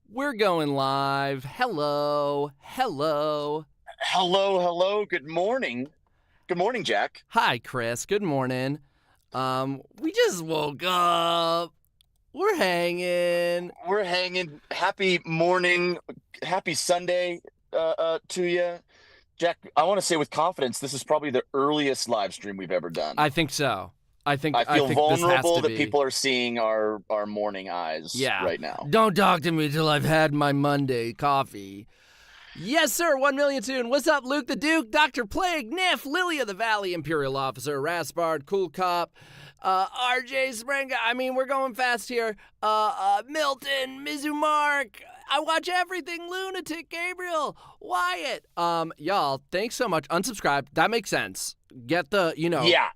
We're going live. Hello. Hello. Hello. Good morning. Good morning, Jack. Hi, Chris. Good morning. We just woke up. We're hanging. We're hanging. Happy morning. Happy Sunday to you. Jack, I want to say with confidence, this is probably the earliest live stream we've ever done. I think so. I think I I feel think this has vulnerable to that be. people are seeing our morning eyes Yeah. right now. Don't talk to me till I've had my Monday coffee. Yes, sir. 1 million tune. What's up, Luke the Duke, Dr. Plague, Niff, Lily of the Valley, Imperial Officer, Raspard, Cool Cop, RJ Springa. I mean, we're going fast here. Milton, Mizumark. I watch everything. Lunatic, Gabriel, Wyatt. Y'all, thanks so much. Unsubscribe. That makes sense. Get the, Yeah.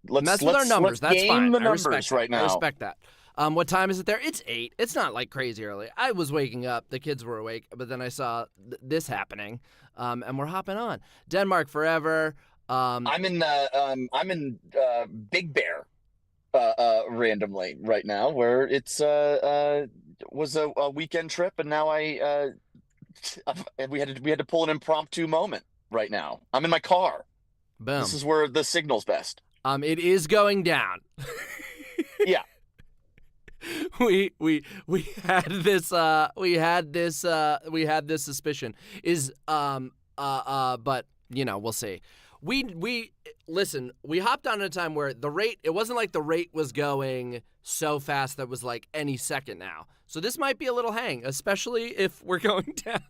mess with our numbers. That's game fine. the I numbers respect that. right now. I respect that. What time is it there? It's 8. It's not like crazy early. I was waking up. The kids were awake, but then I saw this happening, and we're hopping on. Denmark forever. I'm in Big Bear randomly right now, where it's was a weekend trip, and now we had to pull an impromptu moment right now. I'm in my car. Boom. This is where the signal's best. It is going down. Yeah. we had this suspicion but we'll see. We listen, we hopped on at a time where it wasn't like the rate was going so fast that was like any second now. So this might be a little hang, especially if we're going down.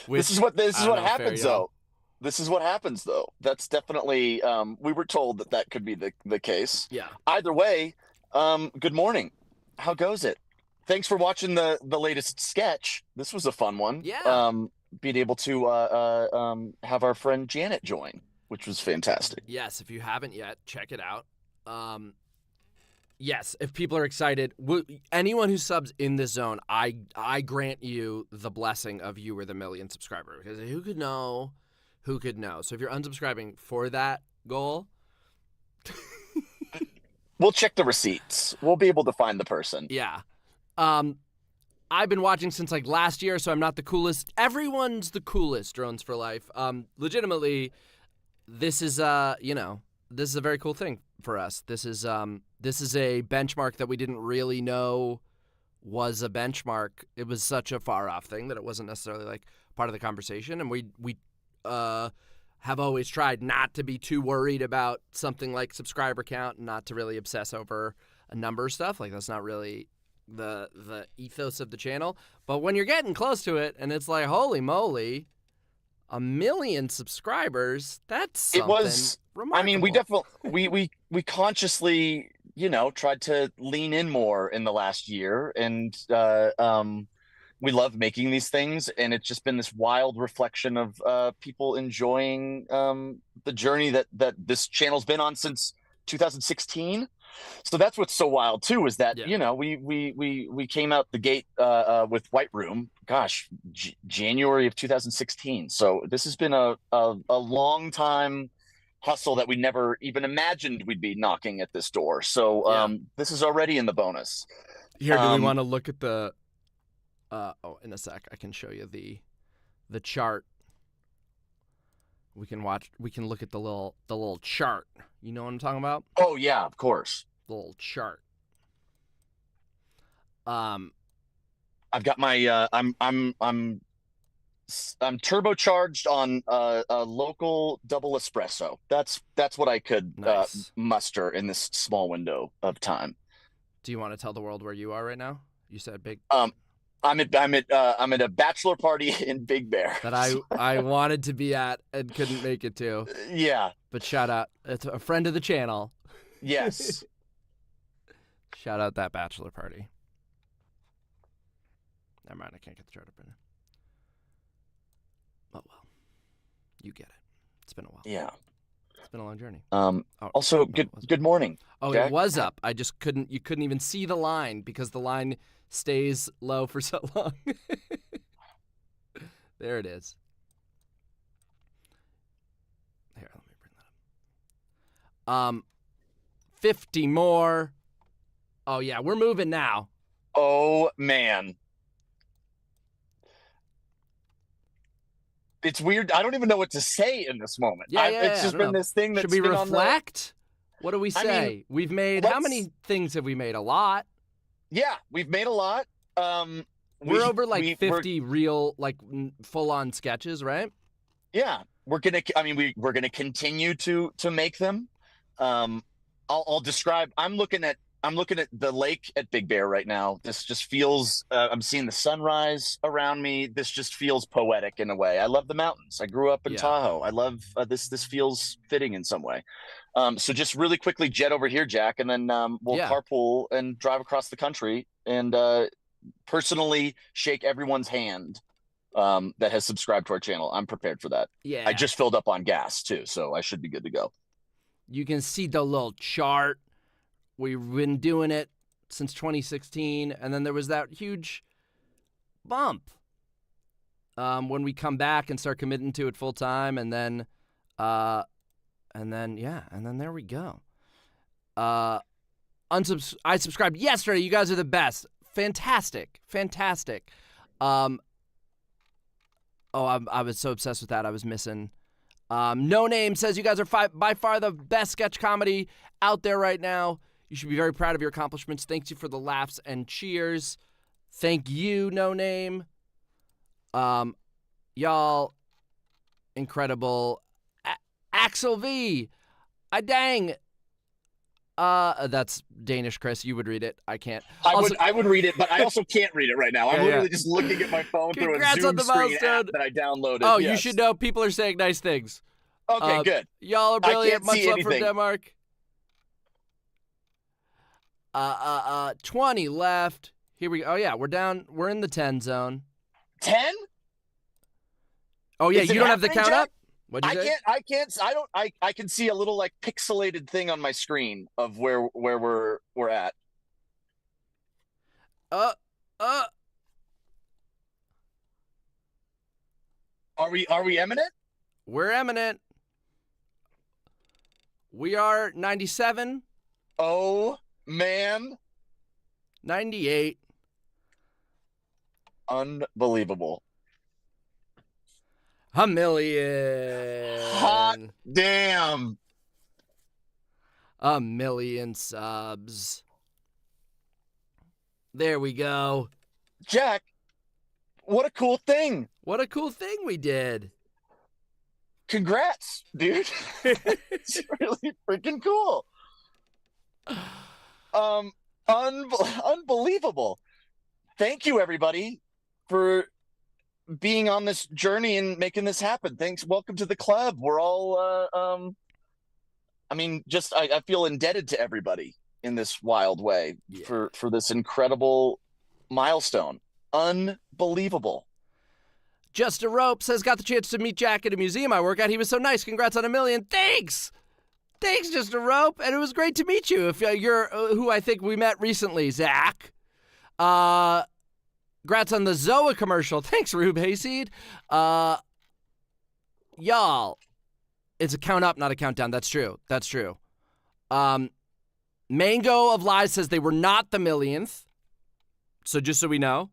This is what happens though. This is what happens though. That's definitely we were told that could be the case. Yeah. Either way, good morning. How goes it? Thanks for watching the latest sketch. This was a fun one. Yeah. Being able to have our friend Janet join, which was fantastic. Yes, if you haven't yet, check it out. Yes, if people are excited, anyone who subs in this zone, I grant you the blessing of you were the 1 million subscriber, because who could know? Who could know? So if you're unsubscribing for that goal, we'll check the receipts. We'll be able to find the person. Yeah. I've been watching since like last year, so I'm not the coolest. Everyone's the coolest, Drones for Life. Legitimately, this is this is a very cool thing for us. This is a benchmark that we didn't really know was a benchmark. It was such a far off thing that it wasn't necessarily like part of the conversation, and we have always tried not to be too worried about something like subscriber count, and not to really obsess over a number of stuff. Like, that's not really the ethos of the channel. But when you're getting close to it, and it's like, holy moly, 1 million subscribers, that's something remarkable. I mean, we definitely we consciously, tried to lean in more in the last year, and we love making these things, and it's just been this wild reflection of people enjoying the journey that this channel's been on since 2016. So that's what's so wild too, is that we came out the gate with White Room, January of 2016. So this has been a long time hustle that we never even imagined we'd be knocking at this door. So this is already in the bonus. Here, do we want to look at the? In a sec, I can show you the chart. We can look at the little chart. You know what I'm talking about? Oh yeah, of course. The little chart. I've got my I'm turbocharged on a local double espresso. That's what I could muster in this small window of time. Do you want to tell the world where you are right now? You said big. I'm at a bachelor party in Big Bear that I wanted to be at and couldn't make it to. Yeah. But shout out, it's a friend of the channel. Yes. Shout out that bachelor party. Never mind, I can't get the chart up in. Oh well, you get it. It's been a while. Yeah. It's been a long journey. Also, good morning. Oh, Jack. It was up. I just couldn't. You couldn't even see the line because the line stays low for so long. There it is. Here, let me bring that up. 50 more. Oh yeah, we're moving now. Oh man. It's weird. I don't even know what to say in this moment. It's I just don't been know. this thing Should that's we been on the. reflect? What do we I mean, say? We've made how let's. many things have we made? A lot. Yeah, we've made a lot. Um, We're we over like we're 50 real, like full on sketches, right? yeah, we're gonna. I mean, we're gonna continue to make them. Um, I'll describe. I'm looking at the lake at Big Bear right now. This just feels. I'm seeing the sunrise around me. This just feels poetic in a way. I love the mountains. I grew up in Yeah. Tahoe. I love this. This feels fitting in some way. So just really quickly jet over here, Jack, and then we'll Yeah. carpool and drive across the country and personally shake everyone's hand that has subscribed to our channel. I'm prepared for that. I Yeah. just filled up on gas too, so I should be good to go. You can see the little chart. We've been doing it since 2016, and then there was that huge bump when we come back and start committing to it full time, and then there we go. I subscribed yesterday. You guys are the best. Fantastic. I was so obsessed with that. I was missing. No Name says you guys are by far the best sketch comedy out there right now. You should be very proud of your accomplishments. Thanks you for the laughs and cheers. Thank you, No Name. Y'all, incredible. Axel V. Dang. That's Danish, Chris. You would read it. I can't. I would read it, but I also can't read it right now. I'm literally just looking at my phone through a Congrats on Zoom the screen milestone. app that I downloaded. Oh, yes. You should know people are saying nice things. Okay, good. Y'all are brilliant. Much love from anything. Denmark. 20 left. Here we go. Oh yeah, we're down. We're in the 10 zone. 10? Oh yeah, you don't have the count Jack? up? What'd you say? I can see a little like pixelated thing on my screen of where we're at. Uh Are we eminent? We're eminent. We are 97. Oh man. 98. Unbelievable. A million. Hot damn. A million subs. There we go. Jack, what a cool thing. What a cool thing we did. Congrats, dude. It's really freaking cool. Unbelievable. Thank you, everybody, for being on this journey and making this happen. Thanks. Welcome to the club. We're all I feel indebted to everybody in this wild way for this incredible milestone. Unbelievable. Just a Rope says, got the chance to meet Jack at a museum I work at. He was so nice. Congrats on a million. Thanks, Just a Rope. And it was great to meet you. If you're who I think we met recently, Zach. Congrats on the Zoa commercial. Thanks, Rube Hayseed. Y'all, it's a count up, not a countdown. That's true. Mango of Lies says they were not the millionth. So just so we know.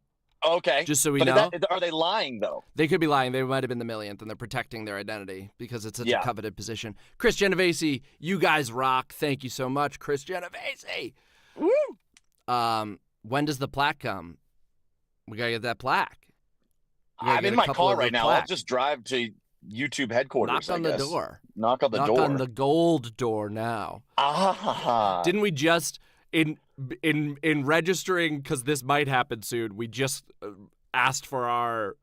Okay. Just so we know. Are they lying, though? They could be lying. They might have been the millionth, and they're protecting their identity because it's such a coveted position. Chris Genovese, you guys rock. Thank you so much, Chris Genovese. Woo! When does the plaque come? We got to get that plaque. I'm in my car right now. I'll just drive to YouTube headquarters. Knock on the door. Knock on the door. Knock on the gold door now. Didn't we just... In registering, because this might happen soon, we just asked for our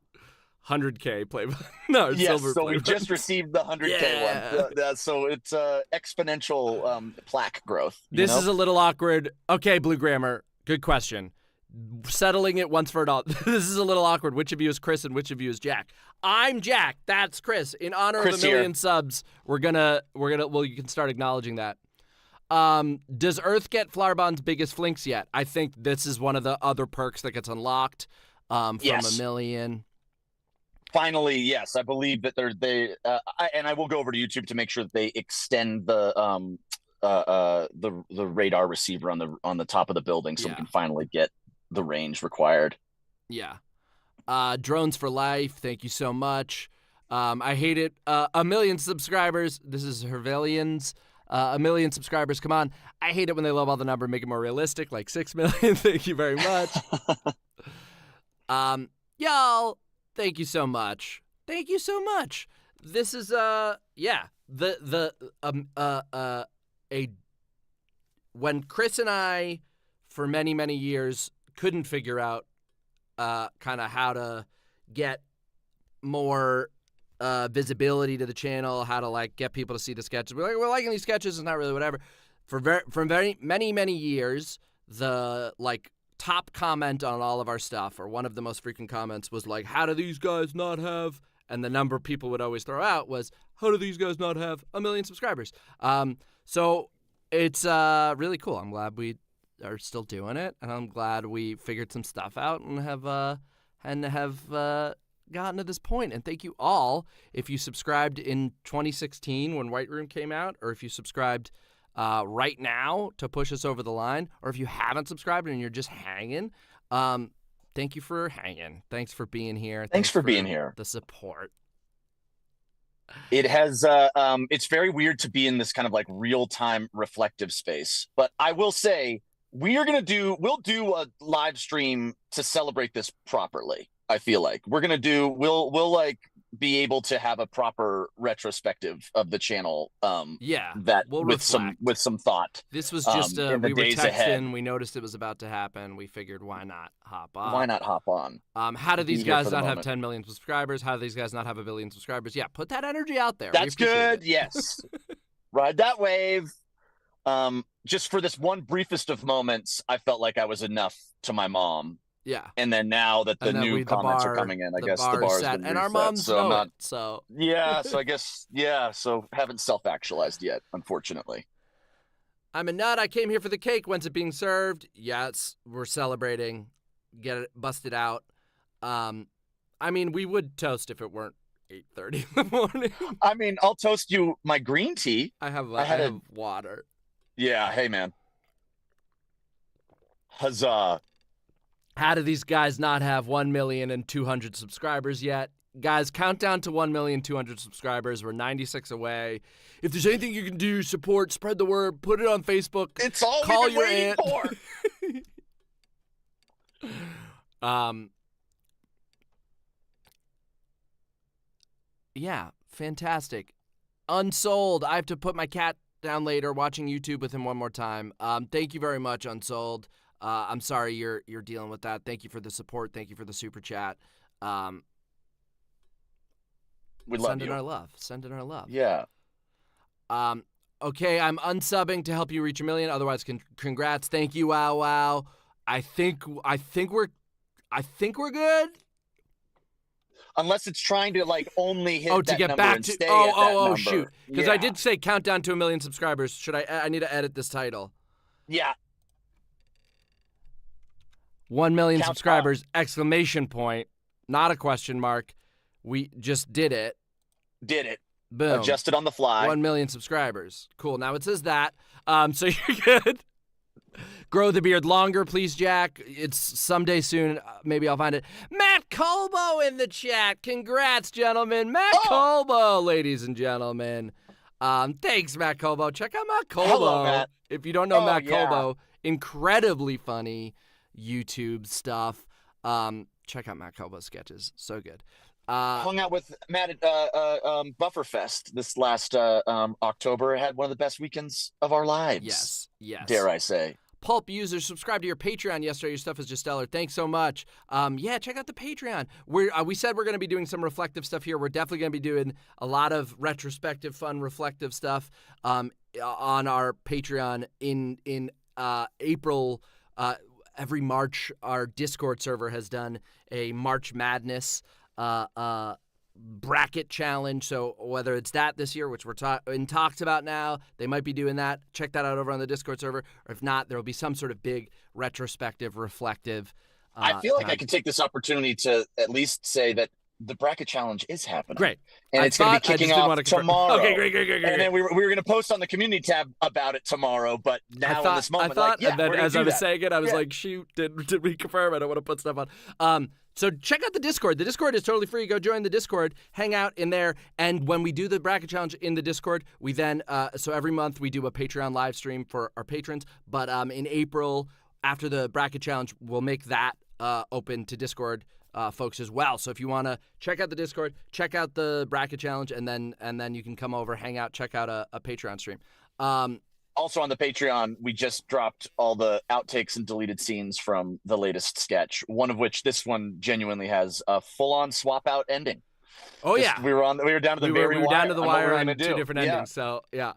100K play button. No, yes, silver so play we button. just received the 100K one. So it's exponential plaque growth. This is a little awkward. Okay, Blue Grammar, good question. Settling it once for all. This is a little awkward. Which of you is Chris and which of you is Jack? I'm Jack. That's Chris. In honor of a million subs, you can start acknowledging that. Does Earth get Flarbon's biggest flinks yet? I think this is one of the other perks that gets unlocked from a million. Finally, yes, I believe that and I will go over to YouTube to make sure that they extend the radar receiver on the top of the building so we can finally get the range required. Yeah. Drones for Life, thank you so much. I hate it. A million subscribers. This is Hervalians. A million subscribers. Come on. I hate it when they lowball the number, make it more realistic, like 6 million. Thank you very much. Y'all, thank you so much. Thank you so much. This is when Chris and I, for many, many years, couldn't figure out kind of how to get more visibility to the channel, how to like get people to see the sketches. We're liking these sketches, it's not really whatever. For very many years, the like top comment on all of our stuff, or one of the most frequent comments, was like, how do these guys not have, and the number people would always throw out was, how do these guys not have 1 million subscribers? So it's really cool. I'm glad we are still doing it, and I'm glad we figured some stuff out and have gotten to this point. And thank you all if you subscribed in 2016 when White Room came out, or if you subscribed right now to push us over the line, or if you haven't subscribed and you're just hanging. Thank you for hanging. Thanks for being here. Thanks for being here. The support. It has it's very weird to be in this kind of like real-time reflective space, but I will say we'll do a live stream to celebrate this properly. I feel like we'll like be able to have a proper retrospective of the channel. That we'll with some thought. This was just in the we were days texting, ahead. we noticed it was about to happen. We figured, why not hop on? Why not hop on? How do these guys not have moment. 10 million subscribers? How do these guys not have 1 billion subscribers? Yeah, put that energy out there. That's good. Yes. Ride that wave. Just for this one briefest of moments, I felt like I was enough to my mom. Yeah. And then now that the new comments are coming in, I guess the bar's been and our reset, moms so I'm know not, it, so yeah, so I guess, yeah, so haven't self-actualized yet, unfortunately. I'm a nut. I came here for the cake. When's it being served? Yes, we're celebrating. Get it busted out. I mean, we would toast if it weren't 8:30 in the morning. I mean, I'll toast you my green tea. I have water. Yeah, hey man. Huzzah. How do these guys not have 1,200,000 subscribers yet? Guys, countdown to 1,200,000 subscribers. We're 96 away. If there's anything you can do, support, spread the word, put it on Facebook. It's all call we've been your waiting for. Yeah, fantastic. Unsold. I have to put my cat down later, watching YouTube with him one more time. Thank you very much, Unsold. I'm sorry you're dealing with that. Thank you for the support. Thank you for the super chat. We love Sending you. our love. Sending our love. Yeah. Okay, I'm unsubbing to help you reach 1 million. Otherwise, congrats. Thank you. Wow. I think we're good. Unless it's trying to like only hit to get number back and to stay at that number. Shoot. Because I did say countdown to 1 million subscribers. I need to edit this title. Yeah. 1 million subscribers, exclamation point, not a question mark. We just did it. Did it. Boom. Adjusted on the fly. 1 million subscribers. Cool. Now it says that. So you're good. Grow the beard longer, please, Jack. It's someday soon. Maybe I'll find it. Matt Colbo in the chat. Congrats, gentlemen. Matt Colbo, ladies and gentlemen. Thanks, Matt Colbo. Check out Matt Colbo. Hello, Matt. If you don't know Matt Colbo, incredibly funny YouTube stuff. Check out Matt Colbo's sketches. So good. Hung out with Matt at Bufferfest this last October. Had one of the best weekends of our lives. Yes. Dare I say. Pulp user, subscribe to your Patreon yesterday. Your stuff is just stellar. Thanks so much. Check out the Patreon. We said we're going to be doing some reflective stuff here. We're definitely going to be doing a lot of retrospective, fun, reflective stuff on our Patreon in April. Every March, our Discord server has done a March Madness bracket challenge. So whether it's that this year, which we're in talks about now, they might be doing that. Check that out over on the Discord server. Or if not, there will be some sort of big retrospective, reflective. I feel like I could take this opportunity to at least say that the bracket challenge is happening. Great. And I it's going to be thought I kicking just didn't off want to confirm. tomorrow. Okay, great. And then we were going to post on the community tab about it tomorrow, but now in this moment, like, yeah, and then we're gonna as do I was that. saying it, I was Yeah. like, shoot, did we confirm? I don't want to put stuff on. So check out the Discord. The Discord is totally free. Go join the Discord, hang out in there, and when we do the bracket challenge in the Discord, we then so every month we do a Patreon live stream for our patrons. But in April, after the bracket challenge, we'll make that open to Discord folks as well. So if you want to check out the Discord, check out the bracket challenge, and then you can come over, hang out, check out a Patreon stream. Also on the Patreon, we just dropped all the outtakes and deleted scenes from the latest sketch, one of which this one genuinely has a full-on swap-out ending. Oh, yeah. We were down to the we were down to the wire on two different endings, so yeah.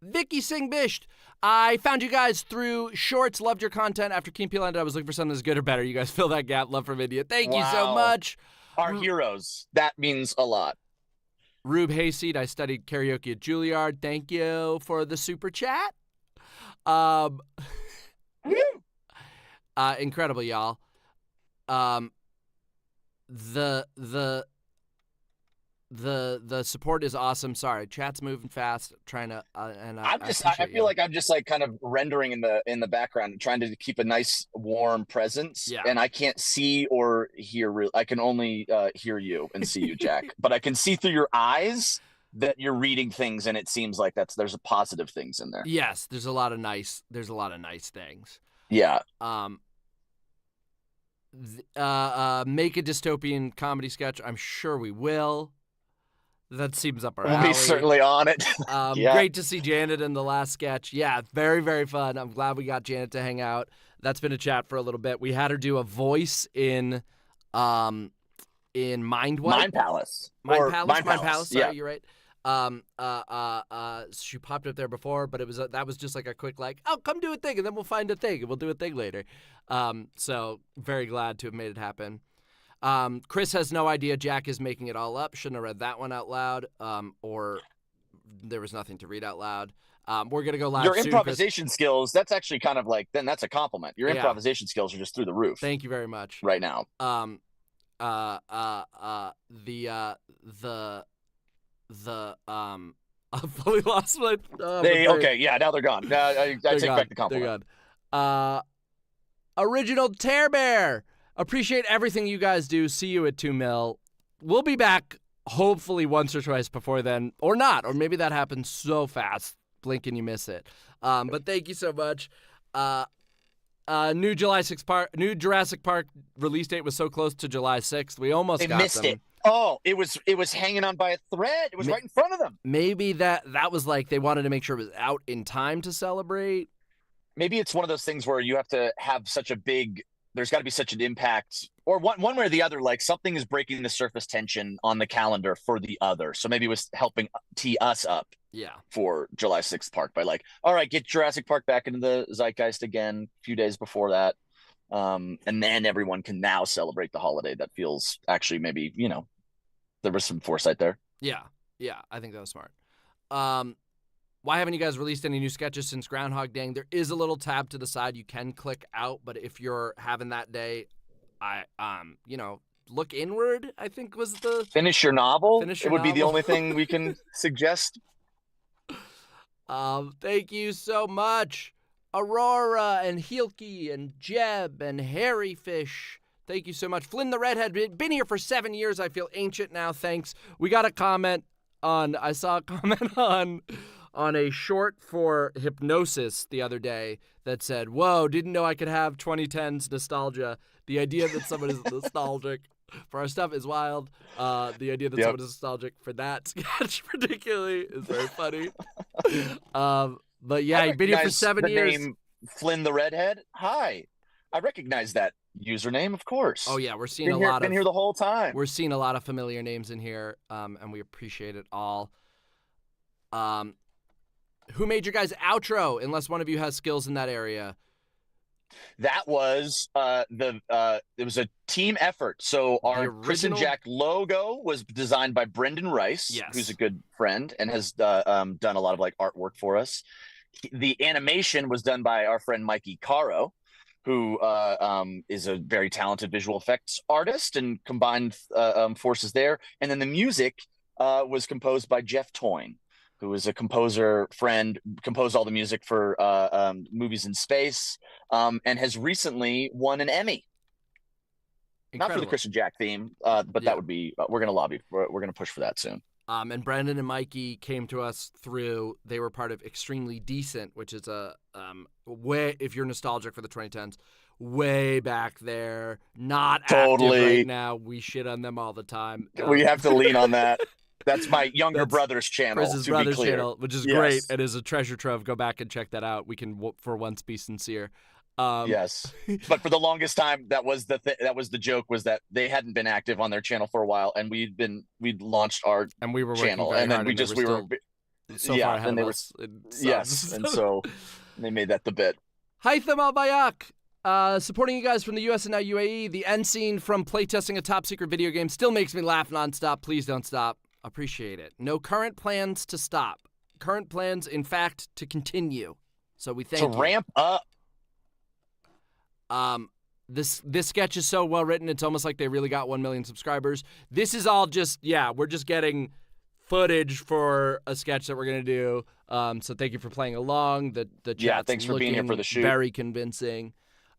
Vicky Singh Bisht, I found you guys through shorts, loved your content. After Keen Peele ended, I was looking for something that's good or better. You guys fill that gap. Love from India. Thank you so much. Our heroes. That means a lot. Rube Hayseed, I studied karaoke at Juilliard. Thank you for the super chat. Incredible, y'all. The support is awesome. Sorry, chat's moving fast. Trying to I feel like I'm just like kind of rendering in the background, trying to keep a nice warm presence. Yeah. And I can't see or hear. I can only hear you and see you, Jack. But I can see through your eyes that you're reading things, and it seems like there's a positive things in there. Yes, there's a lot of nice things. Yeah. Make a dystopian comedy sketch. I'm sure we will. That seems up our alley. We'll be certainly on it. Yeah. Great to see Janet in the last sketch. Yeah, very, very fun. I'm glad we got Janet to hang out. That's been a chat for a little bit. We had her do a voice in Mind Palace. Sorry, yeah. You're right. She popped up there before, but that was just like a quick come do a thing, and then we'll find a thing, and we'll do a thing later. So very glad to have made it happen. Chris has no idea Jack is making it all up. Shouldn't have read that one out loud, or there was nothing to read out loud. We're gonna go live. Your improvisation skills, that's actually kind of like, then that's a compliment. Your Yeah. improvisation skills are just through the roof. Thank you very much. Right now. I've fully lost my. Okay, yeah, now they're gone. I take back the compliment. They're gone. Original Tear Bear. Appreciate everything you guys do. See you at 2 mil. We'll be back hopefully once or twice before then, or not, or maybe that happens so fast, blink and you miss it. But thank you so much. New Jurassic Park release date was so close to July 6th. We almost missed them. it. Oh, it was hanging on by a thread. It was right in front of them. Maybe that was like they wanted to make sure it was out in time to celebrate. Maybe it's one of those things where you have to have such a big, there's got to be such an impact, or one way or the other, like something is breaking the surface tension on the calendar for the other. So maybe it was helping tee us up for July 6th Park by like, all right, get Jurassic Park back into the zeitgeist again a few days before that. And then everyone can now celebrate the holiday. That feels actually maybe, there was some foresight there. Yeah, I think that was smart. Why haven't you guys released any new sketches since Groundhog Day? There is a little tab to the side you can click out, but if you're having that day, look inward, I think was the... Finish your novel? It would be the only thing we can suggest. Thank you so much. Aurora and Hilke and Jeb and Harry Fish. Thank you so much. Flynn the Redhead, been here for 7 years. I feel ancient now, thanks. We got a comment I saw a comment on a short for Hypnosis the other day that said, whoa, didn't know I could have 2010s nostalgia. The idea that someone is nostalgic for our stuff is wild. The idea that someone is nostalgic for that sketch particularly is very funny. But yeah, you've been here for 7 years. Name Flynn the Redhead? Hi. I recognize that username, of course. Oh yeah, we're seeing been here the whole time. We're seeing a lot of familiar names in here, and we appreciate it all. Who made your guys' outro? Unless one of you has skills in that area. That was it was a team effort. So our Chris and Jack logo was designed by Brendan Rice, who's a good friend and has done a lot of like artwork for us. The animation was done by our friend Mikey Caro. who is a very talented visual effects artist, and combined forces there. And then the music was composed by Jeff Toyne, who is a composer friend, composed all the music for movies in space, and has recently won an Emmy. Incredible. Not for the Christian Jack theme, but that would be, we're going to lobby, we're going to push for that soon. And Brendan and Mikey came to us through, they were part of Extremely Decent, which is a, way, if you're nostalgic for the 2010s, way back there, not active right now. We shit on them all the time. We have to lean on that. That's my younger brother's channel, Chris's to brother's be clear. channel, which is great. It is a treasure trove. Go back and check that out. We can, for once, be sincere. Yes, but for the longest time, that was the joke, was that they hadn't been active on their channel for a while, and we'd launched our and we were channel, and then we were so far ahead of us. Yes, and so they made that the bit. Haitham Al-Bayak, supporting you guys from the U.S. and now UAE. The end scene from playtesting a top secret video game still makes me laugh nonstop. Please don't stop. Appreciate it. No current plans to stop. Current plans, in fact, to So we thank you. To ramp up. This sketch is so well written, it's almost like they really got 1 million subscribers. This is all just, we're just getting footage for a sketch that we're gonna do. So thank you for playing along. The chat's thanks for being here for the shoot. Very convincing.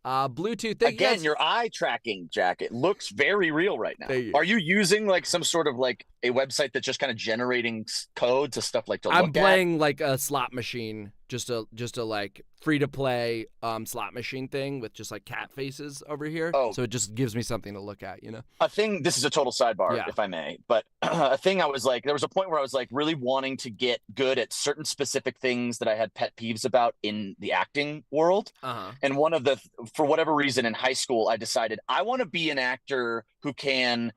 Bluetooth. Again, your eye tracking jacket looks very real right now. Are you using like some sort of like a website that's just kind of generating code to stuff like to look at? I'm playing like a slot machine, just a like free to play slot machine thing with just like cat faces over here. Oh. So it just gives me something to look at, you know? A thing, this is a total sidebar, if I may, but a thing I was like, there was a point where I was like really wanting to get good at certain specific things that I had pet peeves about in the acting world. And one of for whatever reason in high school, I decided I want to be an actor who can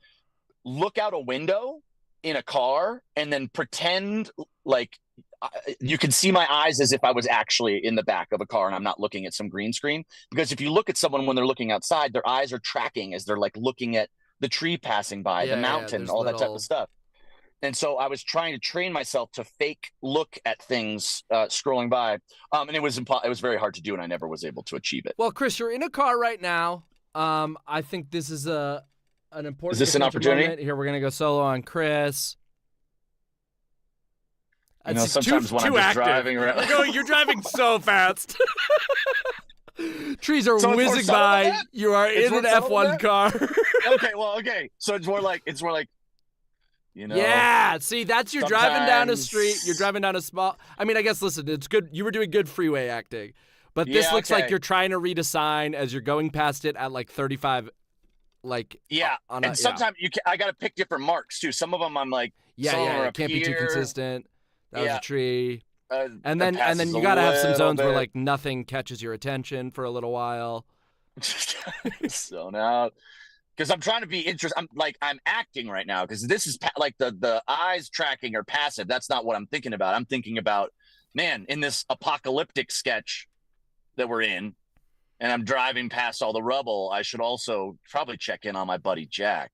look out a window in a car and then pretend like you can see my eyes as if I was actually in the back of a car and I'm not looking at some green screen. Because if you look at someone when they're looking outside, their eyes are tracking as they're like looking at the tree passing by, the mountain, all that type of stuff. And so I was trying to train myself to fake look at things scrolling by. And it was very hard to do, and I never was able to achieve it. Well, Chris, you're in a car right now. I think this is an important. Is this an opportunity? Moment. Here, we're gonna go solo on Chris. You know, sometimes when I'm just driving around, you're driving so fast. Trees are whizzing by. You are in an F1 car. Okay. So it's more like, you know. Yeah. See, that's you're driving down a street. You're driving down a small. I mean, I guess listen, it's good. You were doing good freeway acting, but this looks like you're trying to read a sign as you're going past it at like 35. Like sometimes I gotta pick different marks too. Some of them I'm like, it can't be too consistent. That was a tree. And then you gotta have some zones where like nothing catches your attention for a little while. Zone out. Because I'm trying to be interesting. I'm acting right now because this is like the eyes tracking are passive. That's not what I'm thinking about. I'm thinking about, man, in this apocalyptic sketch that we're in, and I'm driving past all the rubble, I should also probably check in on my buddy Jack.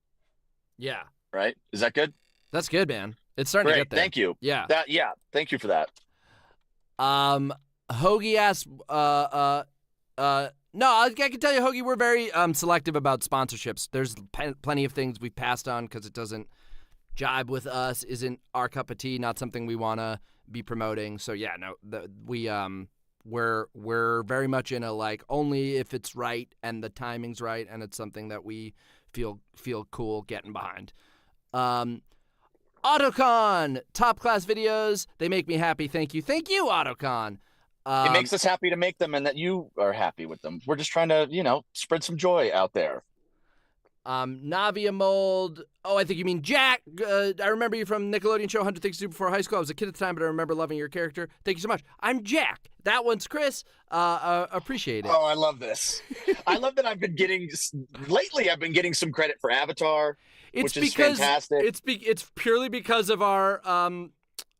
Yeah. Right? Is that good? That's good, man. It's starting to get there. Thank you. Yeah. Thank you for that. Hoagie asked, no, I can tell you, Hoagie, we're very selective about sponsorships. There's plenty of things we've passed on because it doesn't jibe with us, isn't our cup of tea, not something we want to be promoting. So yeah, no, we're very much in a like only if it's right and the timing's right and it's something that we feel cool getting behind. Autocon, top class videos. They make me happy. Thank you, Autocon. It makes us happy to make them and that you are happy with them. We're just trying to, spread some joy out there. Navia Mold. Oh, I think you mean Jack. I remember you from Nickelodeon show 100 Things to Do Before High School. I was a kid at the time, but I remember loving your character. Thank you so much. I'm Jack. That one's Chris. Appreciate it. Oh, I love this. I love that I've been getting some credit for Avatar, which is fantastic. It's purely because of our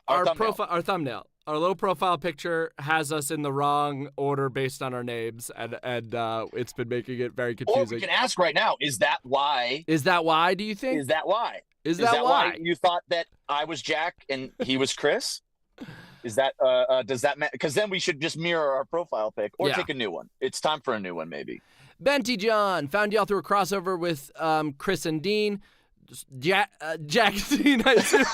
profile, our thumbnail. Our low profile picture has us in the wrong order based on our names, and it's been making it very confusing. Or we can ask right now, is that why? Is that why, do you think? Is that why? Is that why you thought that I was Jack and he was Chris? Is that does that because then we should just mirror our profile pic or Yeah. take a new one. It's time for a new one, maybe. Benty John found y'all through a crossover with Chris and Dean. Jack and Dean, I assume.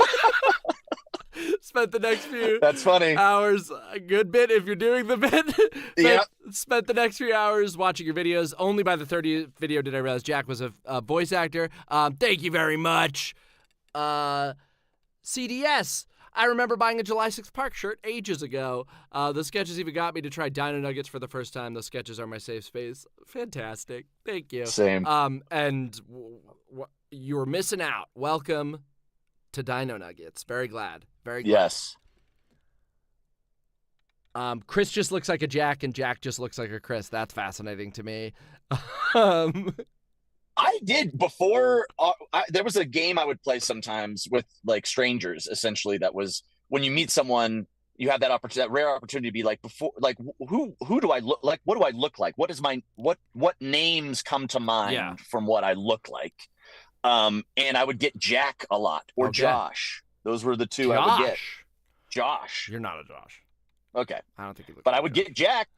Spent the next few That's funny. hours, a good bit if you're doing the bit. Yeah. Spent the next few hours watching your videos. Only by the 30th video did I realize Jack was a voice actor. Thank you very much. CDS. I remember buying a July 6th Park shirt ages ago. The sketches even got me to try Dino Nuggets for the first time. Those sketches are my safe space. Fantastic. Thank you. Same. And you were missing out. Welcome to Dino Nuggets. Very glad. Very glad. Yes. Chris just looks like a Jack, and Jack just looks like a Chris. That's fascinating to me. I did before. There was a game I would play sometimes with like strangers. Essentially, that was when you meet someone, you have that opportunity, that rare opportunity to be like, before, like, who do I look like? What do I look like? What is my what names come to mind from what I look like? And I would get Jack a lot or Josh. Those were the two I would get. Josh. You're not a Josh. Okay. I don't think you look. But I would get Jack.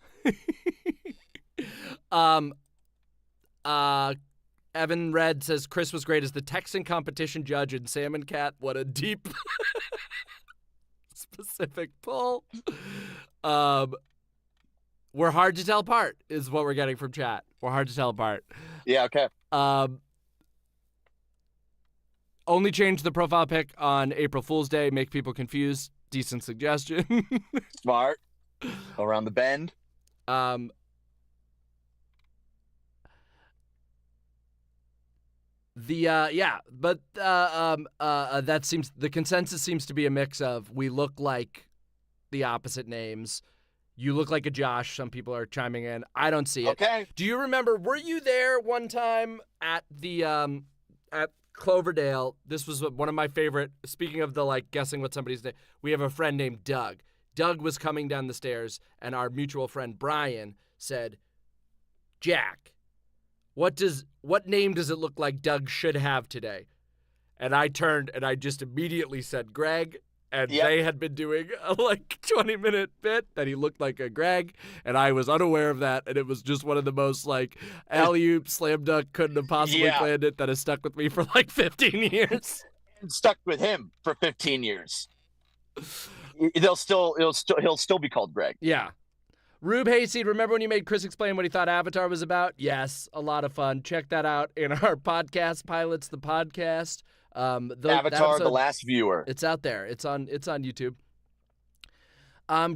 Evan Red says Chris was great as the Texan competition judge in Salmon Cat. What a deep specific pull. We're hard to tell apart is what we're getting from chat. We're hard to tell apart. Yeah, okay. Only change the profile pic on April Fool's Day, make people confused. Decent suggestion. Smart. Around the bend. That seems, the consensus seems to be a mix of we look like the opposite names. You look like a Josh. Some people are chiming in. I don't see it. Okay. Do you remember? Were you there one time at the at Cloverdale? This was one of my favorite. Speaking of the like guessing what somebody's name, we have a friend named Doug. Doug was coming down the stairs, and our mutual friend Brian said, "Jack, what name does it look like Doug should have today?" And I turned and I just immediately said Greg. And they had been doing a 20-minute bit that he looked like a Greg, and I was unaware of that, and it was just one of the most alley-oop, slam dunk, couldn't have possibly planned it that has stuck with me for 15 years. And stuck with him for 15 years. He'll still be called Greg. Yeah. Rube Hayseed, remember when you made Chris explain what he thought Avatar was about? Yes, a lot of fun. Check that out in our podcast, Pilots the Podcast. Avatar, The Last Viewer. It's out there. It's on YouTube.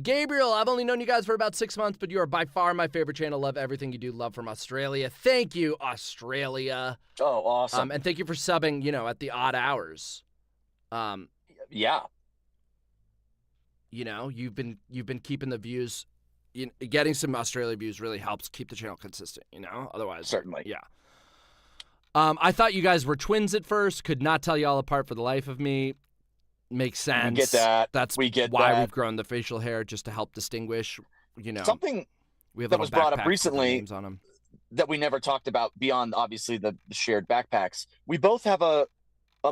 Gabriel, I've only known you guys for about 6 months, but you are by far my favorite channel. Love everything you do. Love from Australia. Thank you, Australia. Oh, awesome. And thank you for subbing, at the odd hours. Yeah. You've been keeping the views. Getting some Australia views really helps keep the channel consistent, Otherwise. Certainly. Yeah. I thought you guys were twins at first. Could not tell y'all apart for the life of me. Makes sense. We get that. That's why we've grown the facial hair, just to help distinguish. Something we have that was brought up recently names on them. That we never talked about beyond obviously the shared backpacks. We both have a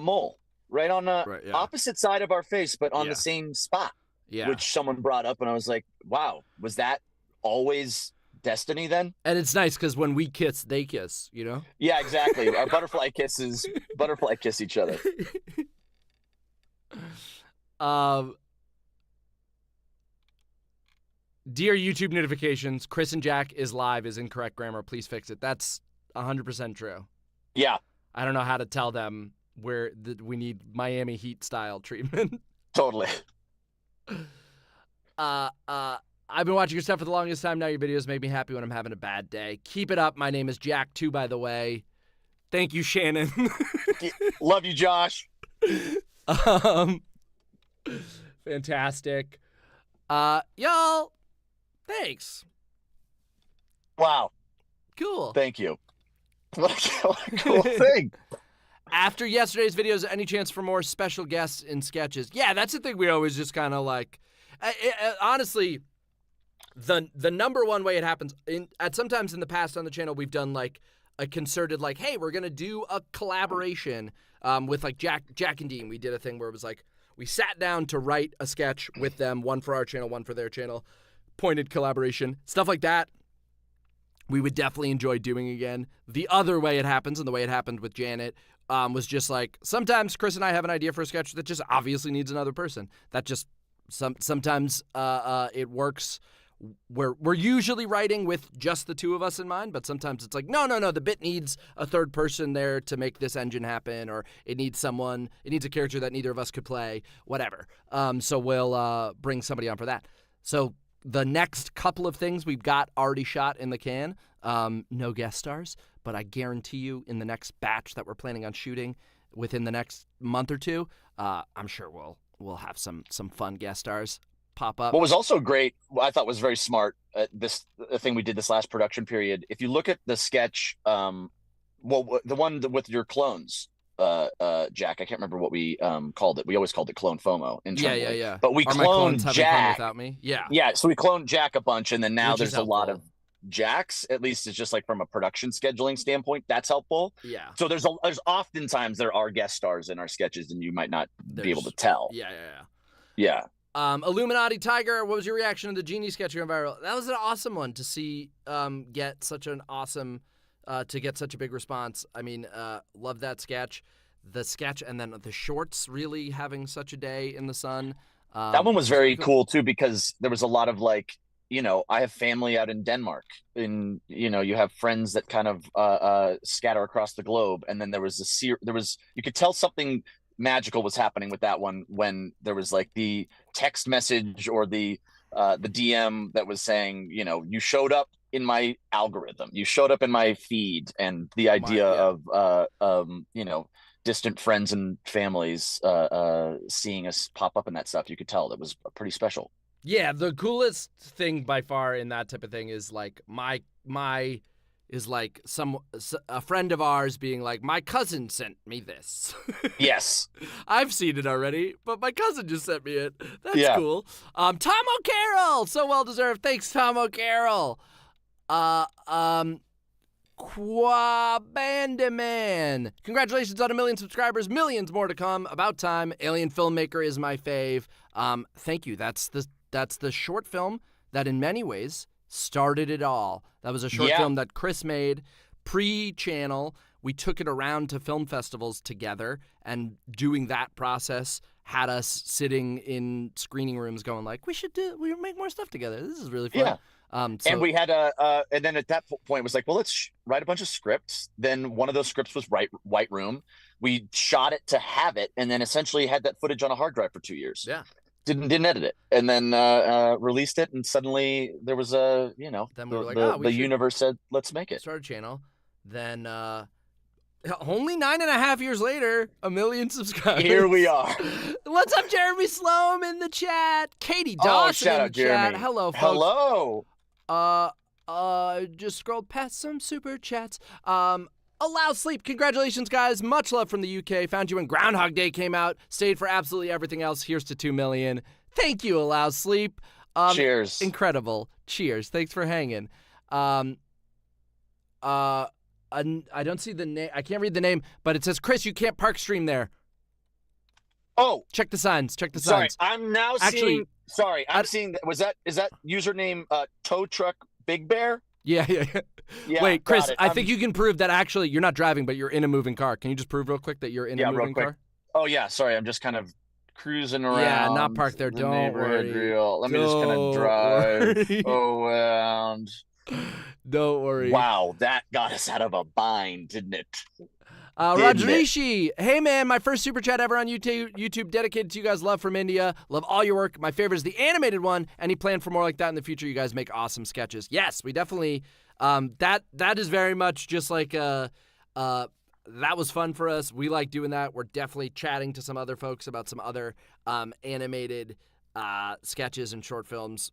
mole right on the opposite side of our face, but on the same spot. Yeah. Which someone brought up, and I was like, "Wow, was that always destiny then?" And it's nice because when we kiss, they kiss, Yeah, exactly. Our butterfly kiss each other. Dear YouTube notifications, Chris and Jack is live is incorrect grammar. Please fix it. That's 100% true. Yeah. I don't know how to tell them where we need Miami Heat style treatment. Totally. I've been watching your stuff for the longest time. Now your videos make me happy when I'm having a bad day. Keep it up. My name is Jack, too, by the way. Thank you, Shannon. Love you, Josh. Fantastic. Y'all, thanks. Wow. Cool. Thank you. What a cool thing. After yesterday's videos, any chance for more special guests in sketches? Yeah, that's the thing we always just kind of honestly, the number one way it happens, sometimes in the past on the channel, we've done a concerted hey, we're going to do a collaboration with Jack and Dean. We did a thing where it was We sat down to write a sketch with them, one for our channel, one for their channel, pointed collaboration, stuff like that. We would definitely enjoy doing again. The other way it happens, and the way it happened with Janet, was just like, sometimes Chris and I have an idea for a sketch that just obviously needs another person. That just, sometimes it works. We're usually writing with just the two of us in mind, but sometimes it's like, no, the bit needs a third person there to make this engine happen, or it needs a character that neither of us could play, whatever. So we'll bring somebody on for that. So the next couple of things we've got already shot in the can. No guest stars, but I guarantee you in the next batch that we're planning on shooting within the next month or two, I'm sure we'll have some fun guest stars pop up. What was also great, I thought was very smart, the thing we did this last production period. If you look at the sketch, the one with your clones, Jack, I can't remember what we called it. We always called it clone FOMO internally. Yeah. But we Are my clones cloned having fun Jack without me? Yeah. Yeah, so we cloned Jack a bunch, and then now Which is there's a lot of helpful. Jacks. At least it's just like from a production scheduling standpoint, that's helpful. Yeah. So there's oftentimes there are guest stars in our sketches, and you might not be able to tell. Yeah. Yeah. Illuminati Tiger, what was your reaction to the Genie sketch going viral? That was an awesome one to see get such an awesome, to get such a big response. I mean, love that sketch. The sketch and then the shorts really having such a day in the sun. That one was very cool too, because there was a lot of like, I have family out in Denmark, and you have friends that kind of scatter across the globe. And then there was you could tell something magical was happening with that one when there was like the text message or the DM that was saying, you showed up in my algorithm, you showed up in my feed, and the idea of distant friends and families seeing us pop up in that stuff, you could tell that was pretty special. Yeah, the coolest thing by far in that type of thing is like a friend of ours being like, my cousin sent me this. Yes. I've seen it already, but my cousin just sent me it. That's cool. Tom O'Carroll, so well deserved. Thanks, Tom O'Carroll. Quabandaman. Congratulations on 1 million subscribers. Millions more to come. About time. Alien Filmmaker is my fave. Thank you. That's the short film that in many ways started it all. That was a short film that Chris made pre-channel. We took it around to film festivals together, and doing that process had us sitting in screening rooms going like, we make more stuff together. This is really fun. Yeah. And we had and then at that point it was like, well, let's write a bunch of scripts. Then one of those scripts was White Room. We shot it to have it, and then essentially had that footage on a hard drive for 2 years. Yeah. Didn't edit it, and then released it, and suddenly there was then we were like, the universe said, let's make it. Start a channel. Then only 9.5 years later, 1 million subscribers. Here we are. What's up, Jeremy Sloan in the chat? Katie Dawson shout in the out, Jeremy. chat. Hello, folks. Hello. Just scrolled past some super chats. Allow Sleep, congratulations, guys. Much love from the UK. Found you when Groundhog Day came out. Stayed for absolutely everything else. Here's to 2 million. Thank you, Allow Sleep. Cheers. Incredible. Cheers. Thanks for hanging. I don't see the name. I can't read the name, but it says, Chris, you can't park stream there. Oh. Check the signs. Sorry, I'm now seeing. Sorry, I'm seeing. Is that username Tow Truck Big Bear? Yeah. Yeah, wait, Chris, I think you can prove that actually you're not driving, but you're in a moving car. Can you just prove real quick that you're in a moving car? Oh, yeah. Sorry, I'm just kind of cruising around. Yeah, not parked there. Don't worry. Let me just kind of drive around. Don't worry. Wow, that got us out of a bind, didn't it? Rajrishi, hey man, my first super chat ever on YouTube, dedicated to you guys. Love from India. Love all your work. My favorite is the animated one. Any plan for more like that in the future? You guys make awesome sketches. Yes, we definitely. That is very much just like that was fun for us. We like doing that. We're definitely chatting to some other folks about some other animated sketches and short films.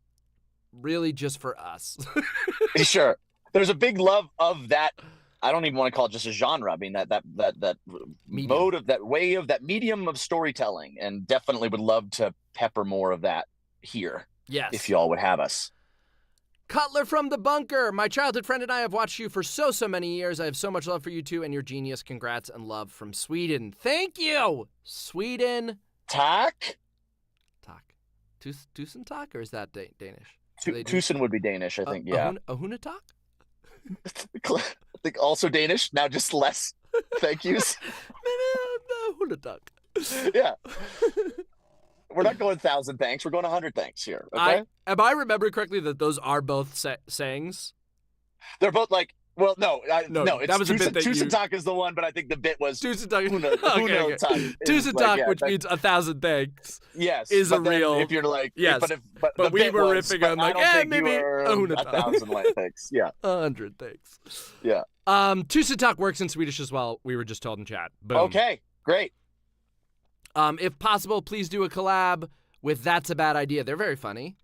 Really, just for us. Sure. There's a big love of that. I don't even want to call it just a genre. I mean, that mode of that way of that medium of storytelling, and definitely would love to pepper more of that here. Yes. If y'all would have us. Cutler from the bunker. My childhood friend and I have watched you for so many years. I have so much love for you too and your genius. Congrats and love from Sweden. Thank you, Sweden. Tak? Tak. Tusen tak, or is that Danish? Do they do Tusen would be Danish, I think. Yeah. Ahuna tak? I think also Danish. Now just less thank yous. Ahuna tak. Yeah. We're not going 1,000 thanks. We're going 100 thanks here. Okay. Am I remembering correctly that those are both sayings? They're both like, well, no, it's that was a bit that Tusen tak is the one, but I think the bit was Tusen tak. Huna tak. Tusen tak, which means 1,000 thanks. Yes, is a then real. If you're like, yes, but we were riffing on like, maybe Ahuna tak. 1,000 thanks. Yeah, 100 thanks. Yeah. Tusen tak works in Swedish as well. We were just told in chat. Boom. Okay, great. If possible, please do a collab with That's a Bad Idea. They're very funny.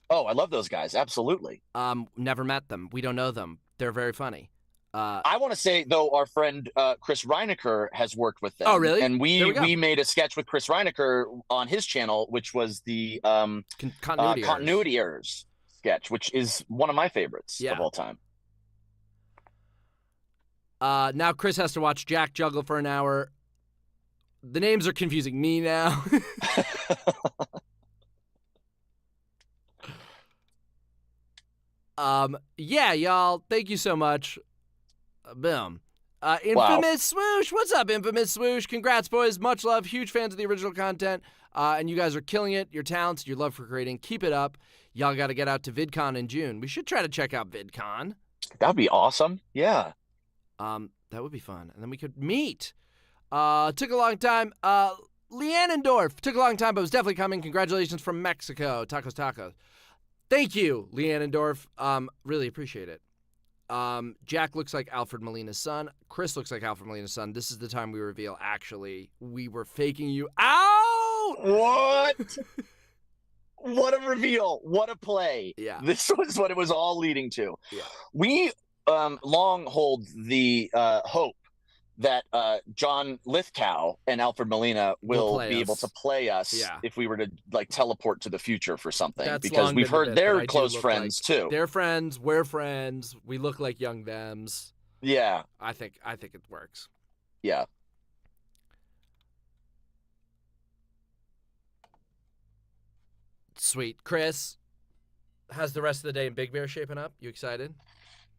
Oh, I love those guys. Absolutely. Never met them. We don't know them. They're very funny. I want to say, though, our friend Chris Reinecker has worked with them. Oh, really? And we made a sketch with Chris Reinecker on his channel, which was the Continuity Errors sketch, which is one of my favorites of all time. Now Chris has to watch Jack juggle for an hour. The names are confusing me now. Yeah, y'all. Thank you so much. Boom. Infamous Swoosh. What's up, Infamous Swoosh? Congrats, boys. Much love. Huge fans of the original content. And you guys are killing it. Your talents, your love for creating. Keep it up. Y'all got to get out to VidCon in June. We should try to check out VidCon. That'd be awesome. Yeah. That would be fun. And then we could meet. Took a long time. Leannendorf. Took a long time, but was definitely coming. Congratulations from Mexico. Tacos. Thank you, Leannendorf. Really appreciate it. Jack looks like Alfred Molina's son. Chris looks like Alfred Molina's son. This is the time we reveal, actually, we were faking you out. What? What a reveal. What a play. Yeah. This was what it was all leading to. Yeah. We long hold the hope that John Lithgow and Alfred Molina will be able to play us if we were to like teleport to the future for something. That's because we've heard they're close friends too. They're friends. We're friends. We look like young thems. Yeah. I think it works. Yeah. Sweet. Chris, how's the rest of the day in Big Bear shaping up? You excited?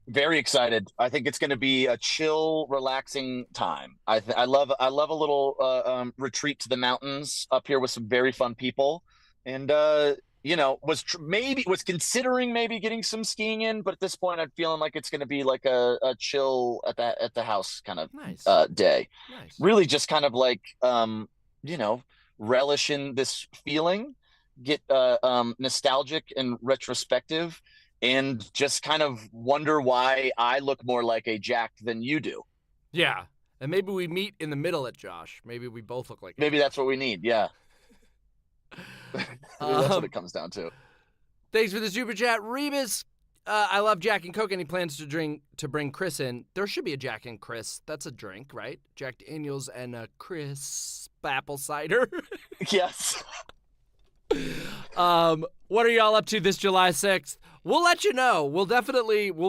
Very excited. I think it's going to be a chill, relaxing time. I love a little retreat to the mountains up here with some very fun people, and was considering maybe getting some skiing in, but at this point I'm feeling like it's going to be like a chill at the house kind of day. Nice. Really just kind of like relish in this feeling, get nostalgic and retrospective, and just kind of wonder why I look more like a Jack than you do. Yeah. And maybe we meet in the middle at Josh. Maybe we both look like Maybe that's what we need, yeah. That's what it comes down to. Thanks for the super chat. Rebus, I love Jack and Coke. Any plans to bring Chris in? There should be a Jack and Chris. That's a drink, right? Jack Daniels and a crisp apple cider. Yes. What are y'all up to this July 6th? We'll let you know. We'll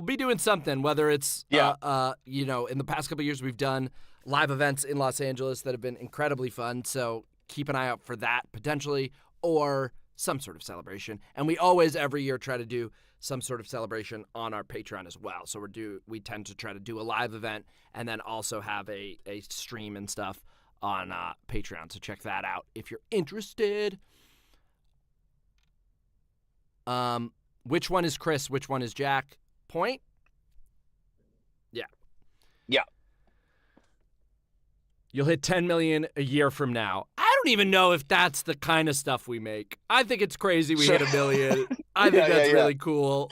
be doing something, whether it's, in the past couple of years we've done live events in Los Angeles that have been incredibly fun. So keep an eye out for that potentially, or some sort of celebration. And we always every year try to do some sort of celebration on our Patreon as well. So we tend to try to do a live event and then also have a stream and stuff on Patreon. So check that out if you're interested. Which one is Chris? Which one is Jack? Point? Yeah. Yeah. You'll hit 10 million a year from now. I don't even know if that's the kind of stuff we make. I think it's crazy we hit 1 million. I think that's really cool.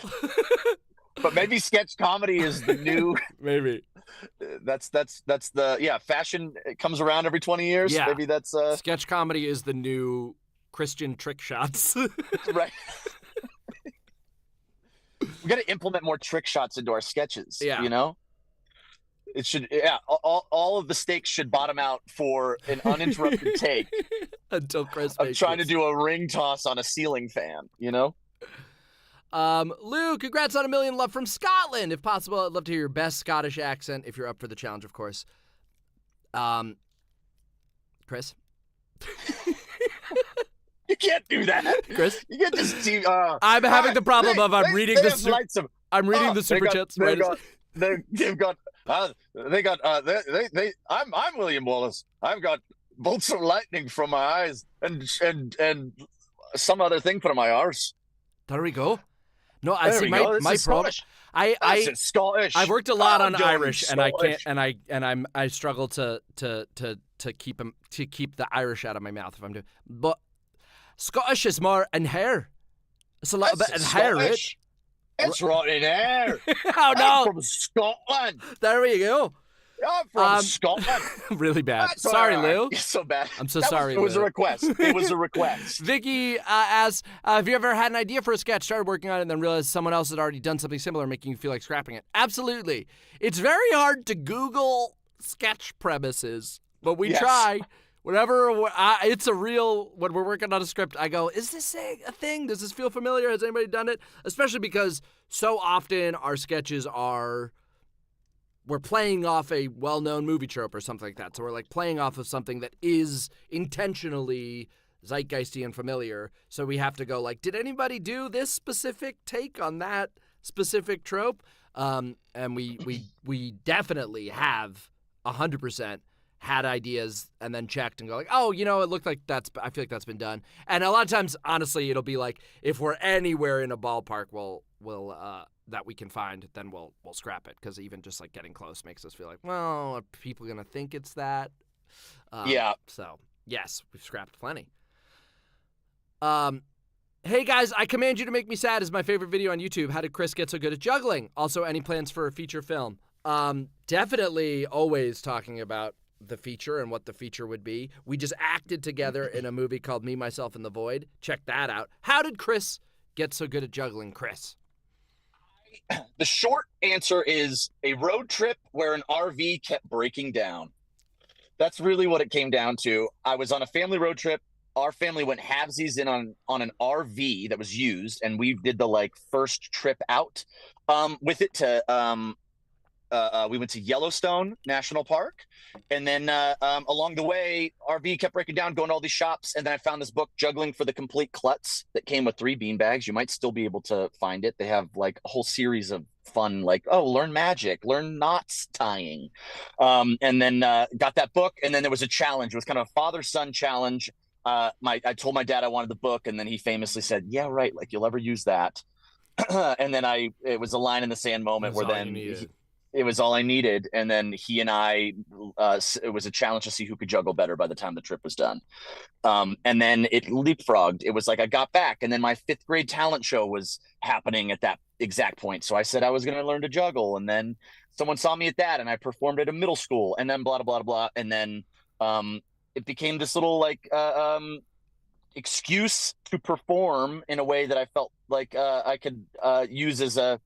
But maybe sketch comedy is the new. Maybe. That's the fashion comes around every 20 years. Yeah. Maybe that's sketch comedy is the new Christian trick shots. Right. We got to implement more trick shots into our sketches. Yeah. It should. Yeah. All of the stakes should bottom out for an uninterrupted take until Chris. I'm trying to do a ring toss on a ceiling fan. Lou, congrats on 1 million. Love from Scotland. If possible, I'd love to hear your best Scottish accent if you're up for the challenge, of course. Chris. You can't do that, Chris. You can't just see. I'm having the problem of I'm reading the super chats. I'm William Wallace. I've got bolts of lightning from my eyes and some other thing from my arse. There we go. No, I There see we my go. This my is problem. Scottish. This is Scottish. I've worked a lot on I'm going Irish, and I can't, Scottish. I struggle to keep the Irish out of my mouth if I'm doing. But Scottish is more in hair. It's a lot bit in hair, right? Scottish. It's right in there. Oh I'm no! from Scotland. There we go. I'm from Scotland. Really bad. That's Sorry, all right. Lou. It's so bad. I'm so sorry, It was a Lou. request. It was a request. Vicky asks, have you ever had an idea for a sketch, started working on it, and then realized someone else had already done something similar, making you feel like scrapping it? Absolutely. It's very hard to Google sketch premises, but we Yes. try. Whenever it's a real, when we're working on a script, I go, is this a thing? Does this feel familiar? Has anybody done it? Especially because so often our sketches we're playing off a well-known movie trope or something like that. So we're like playing off of something that is intentionally zeitgeisty and familiar. So we have to go like, did anybody do this specific take on that specific trope? And we definitely have 100% had ideas and then checked and go like, oh, it looked like I feel like that's been done. And a lot of times, honestly, it'll be like, if we're anywhere in a ballpark, we'll that we can find, then we'll scrap it, because even just like getting close makes us feel like, well, are people gonna think it's that? Yeah. So yes, we've scrapped plenty. Hey guys, I Command You to Make Me Sad is my favorite video on YouTube. How did Chris get so good at juggling? Also, any plans for a feature film? Definitely always talking about the feature and what the feature would be. We just acted together in a movie called Me, Myself, and the Void. Check that out. How did Chris get so good at juggling, Chris? The short answer is a road trip where an RV kept breaking down. That's really what it came down to. I was on a family road trip. Our family went halvesies in on an RV that was used, and we did the first trip out with it to we went to Yellowstone National Park, and then along the way, RV kept breaking down, going to all these shops, and then I found this book, Juggling for the Complete Klutz, that came with 3 beanbags. You might still be able to find it. They have a whole series of fun, learn magic, learn knots tying, and then got that book, and then there was a challenge. It was kind of a father-son challenge. I told my dad I wanted the book, and then he famously said, "Yeah, right. You'll ever use that." And then it was a line in the sand moment where then it was all I needed. And then he and I, it was a challenge to see who could juggle better by the time the trip was done. And then it leapfrogged. It was I got back, and then my 5th grade talent show was happening at that exact point. So I said I was going to learn to juggle. And then someone saw me at that, and I performed at a middle school, and then blah, blah, blah, blah. And then it became this little excuse to perform in a way that I felt like I could use as a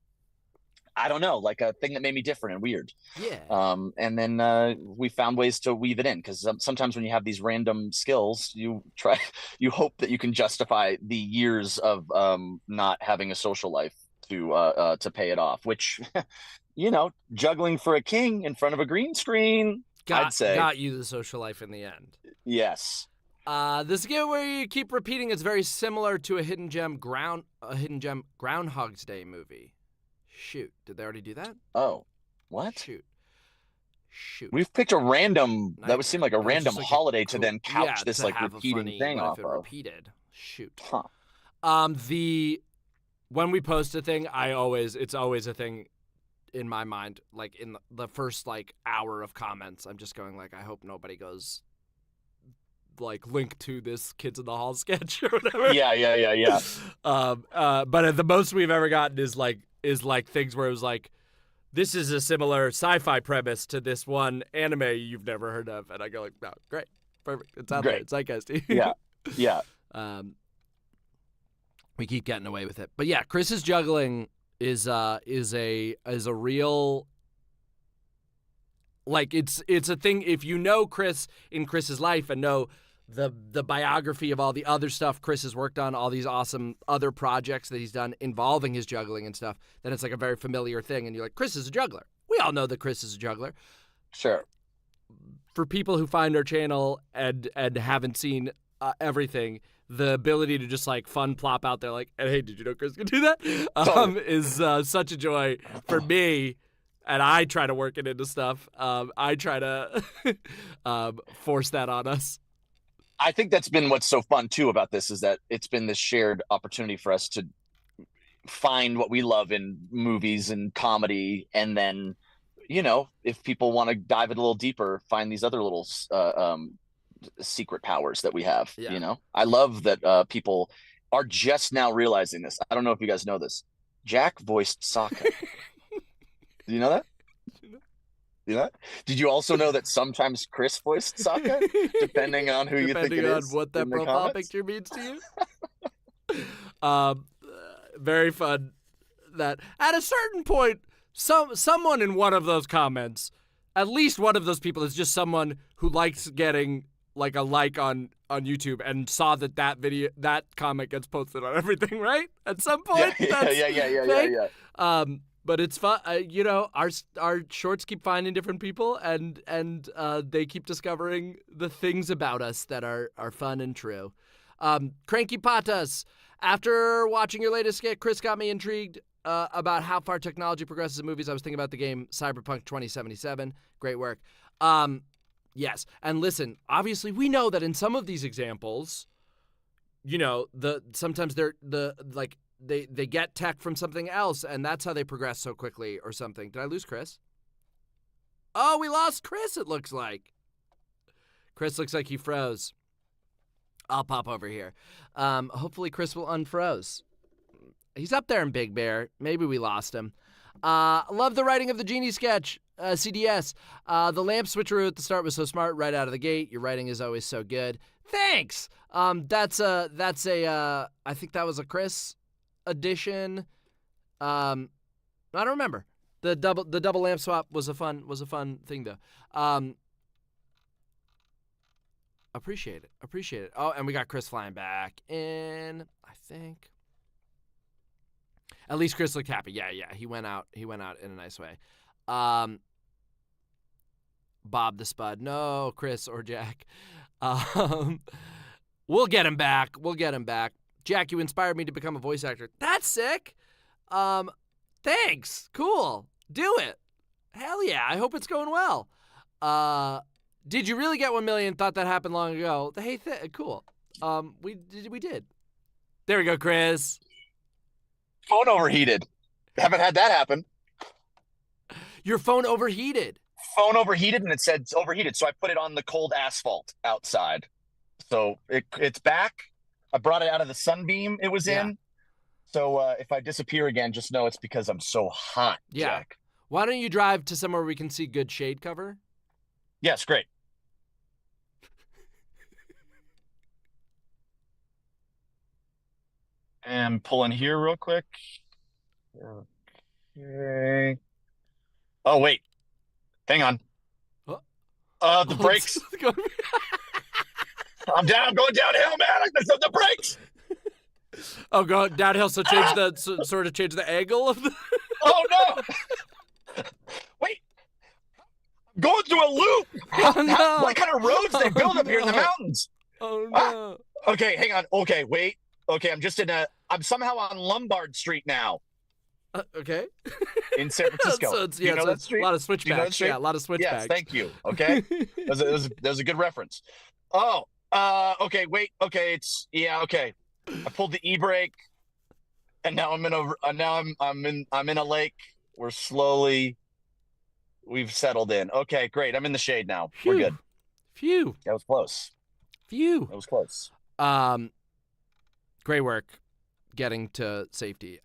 thing that made me different and weird. Yeah. And then we found ways to weave it in, because sometimes when you have these random skills, you hope that you can justify the years of not having a social life to pay it off, which, juggling for a king in front of a green screen, I'd say. Got you the social life in the end. Yes. The skill where you keep repeating is very similar to a Hidden Gem Groundhog's Day movie. Shoot, did they already do that? Oh, what? Shoot. We've picked a random. That would seem like a random holiday cool, to then couch this to have repeating thing off of. Repeated. Shoot. Huh. When we post a thing, it's always a thing in my mind. In the first hour of comments, I'm just going I hope nobody goes link to this Kids in the Hall sketch or whatever. Yeah. But the most we've ever gotten is things where it was this is a similar sci-fi premise to this one anime you've never heard of, and I go no, great, perfect, it's out there, it's zeitgeisty. Yeah. We keep getting away with it, but yeah, Chris's juggling is a real it's a thing. If you know Chris in Chris's life and know the biography of all the other stuff Chris has worked on, all these awesome other projects that he's done involving his juggling and stuff, then it's a very familiar thing, and you're Chris is a juggler. We all know that Chris is a juggler. Sure. For people who find our channel and haven't seen everything, the ability to just like fun plop out there like, hey, did you know Chris can do that? Is such a joy for me. And I try to work it into stuff. I try to force that on us. I think that's been what's so fun too about this is that it's been this shared opportunity for us to find what we love in movies and comedy, and then, you know, if people want to dive it a little deeper, find these other little secret powers that we have. Yeah. You know, I love that people are just now realizing this. I don't know if you guys know this. Jack voiced Sokka. Do you know that? You know that? Did you also know that sometimes Chris voiced Sokka, depending on who you think it is? Depending on what that profile picture means to you. Very fun. That at a certain point, someone in one of those comments, at least one of those people is just someone who likes getting like a like on YouTube and saw that video, that comment gets posted on everything, right? At some point. Yeah. But it's fun. You know, our shorts keep finding different people, and they keep discovering the things about us that are fun and true. Cranky Patas. After watching your latest skit, Chris got me intrigued about how far technology progresses in movies. I was thinking about the game Cyberpunk 2077. Great work. Yes. And listen, obviously we know that in some of these examples, you know, sometimes they get tech from something else, and that's how they progress so quickly or something. Did I lose Chris? Oh, we lost Chris, it looks like. Chris looks like he froze. I'll pop over here. Hopefully Chris will unfroze. He's up there in Big Bear. Maybe we lost him. Love the writing of the Genie sketch, CDS. The lamp switcheroo at the start was so smart right out of the gate. Your writing is always so good. Thanks. That's a I think that was a Chris edition. I don't remember. The double lamp swap was a fun thing though. Appreciate it. Oh, and we got Chris flying back in, I think. At least Chris looked happy. Yeah. He went out in a nice way. Bob the Spud. No, Chris or Jack. We'll get him back. Jack, you inspired me to become a voice actor. That's sick. Thanks. Cool. Do it. Hell yeah. I hope it's going well. Did you really get 1 million? Thought that happened long ago. Hey, cool. We did. There we go, Chris. Phone overheated. Haven't had that happen. Your phone overheated. Phone overheated, and it said it's overheated. So I put it on the cold asphalt outside. So it's back. I brought it out of the sunbeam it was in. So if I disappear again, just know it's because I'm so hot, Jack. Why don't you drive to somewhere we can see good shade cover? Yes, great. And pull in here real quick. Okay. Oh, wait. Hang on. The brakes. I'm going downhill, man. I messed up the brakes. Oh, go downhill. So change the angle of the. Oh no! Wait, going through a loop. Oh no! What kind of roads they build up here in the mountains? Oh no! Okay, hang on. Okay, wait. Okay, I'm somehow on Lombard Street now. Okay. In San Francisco. So Do you know that street? A lot of switchbacks. Do you know that street? Yeah, a lot of switchbacks. Yes, thank you. Okay, that was a good reference. Oh, okay. Wait. Okay, okay. I pulled the e-brake, and now I'm in a lake. We've settled in. Okay, great. I'm in the shade now. Phew. We're good. Phew. That was close. Phew. That was close. Great work getting to safety.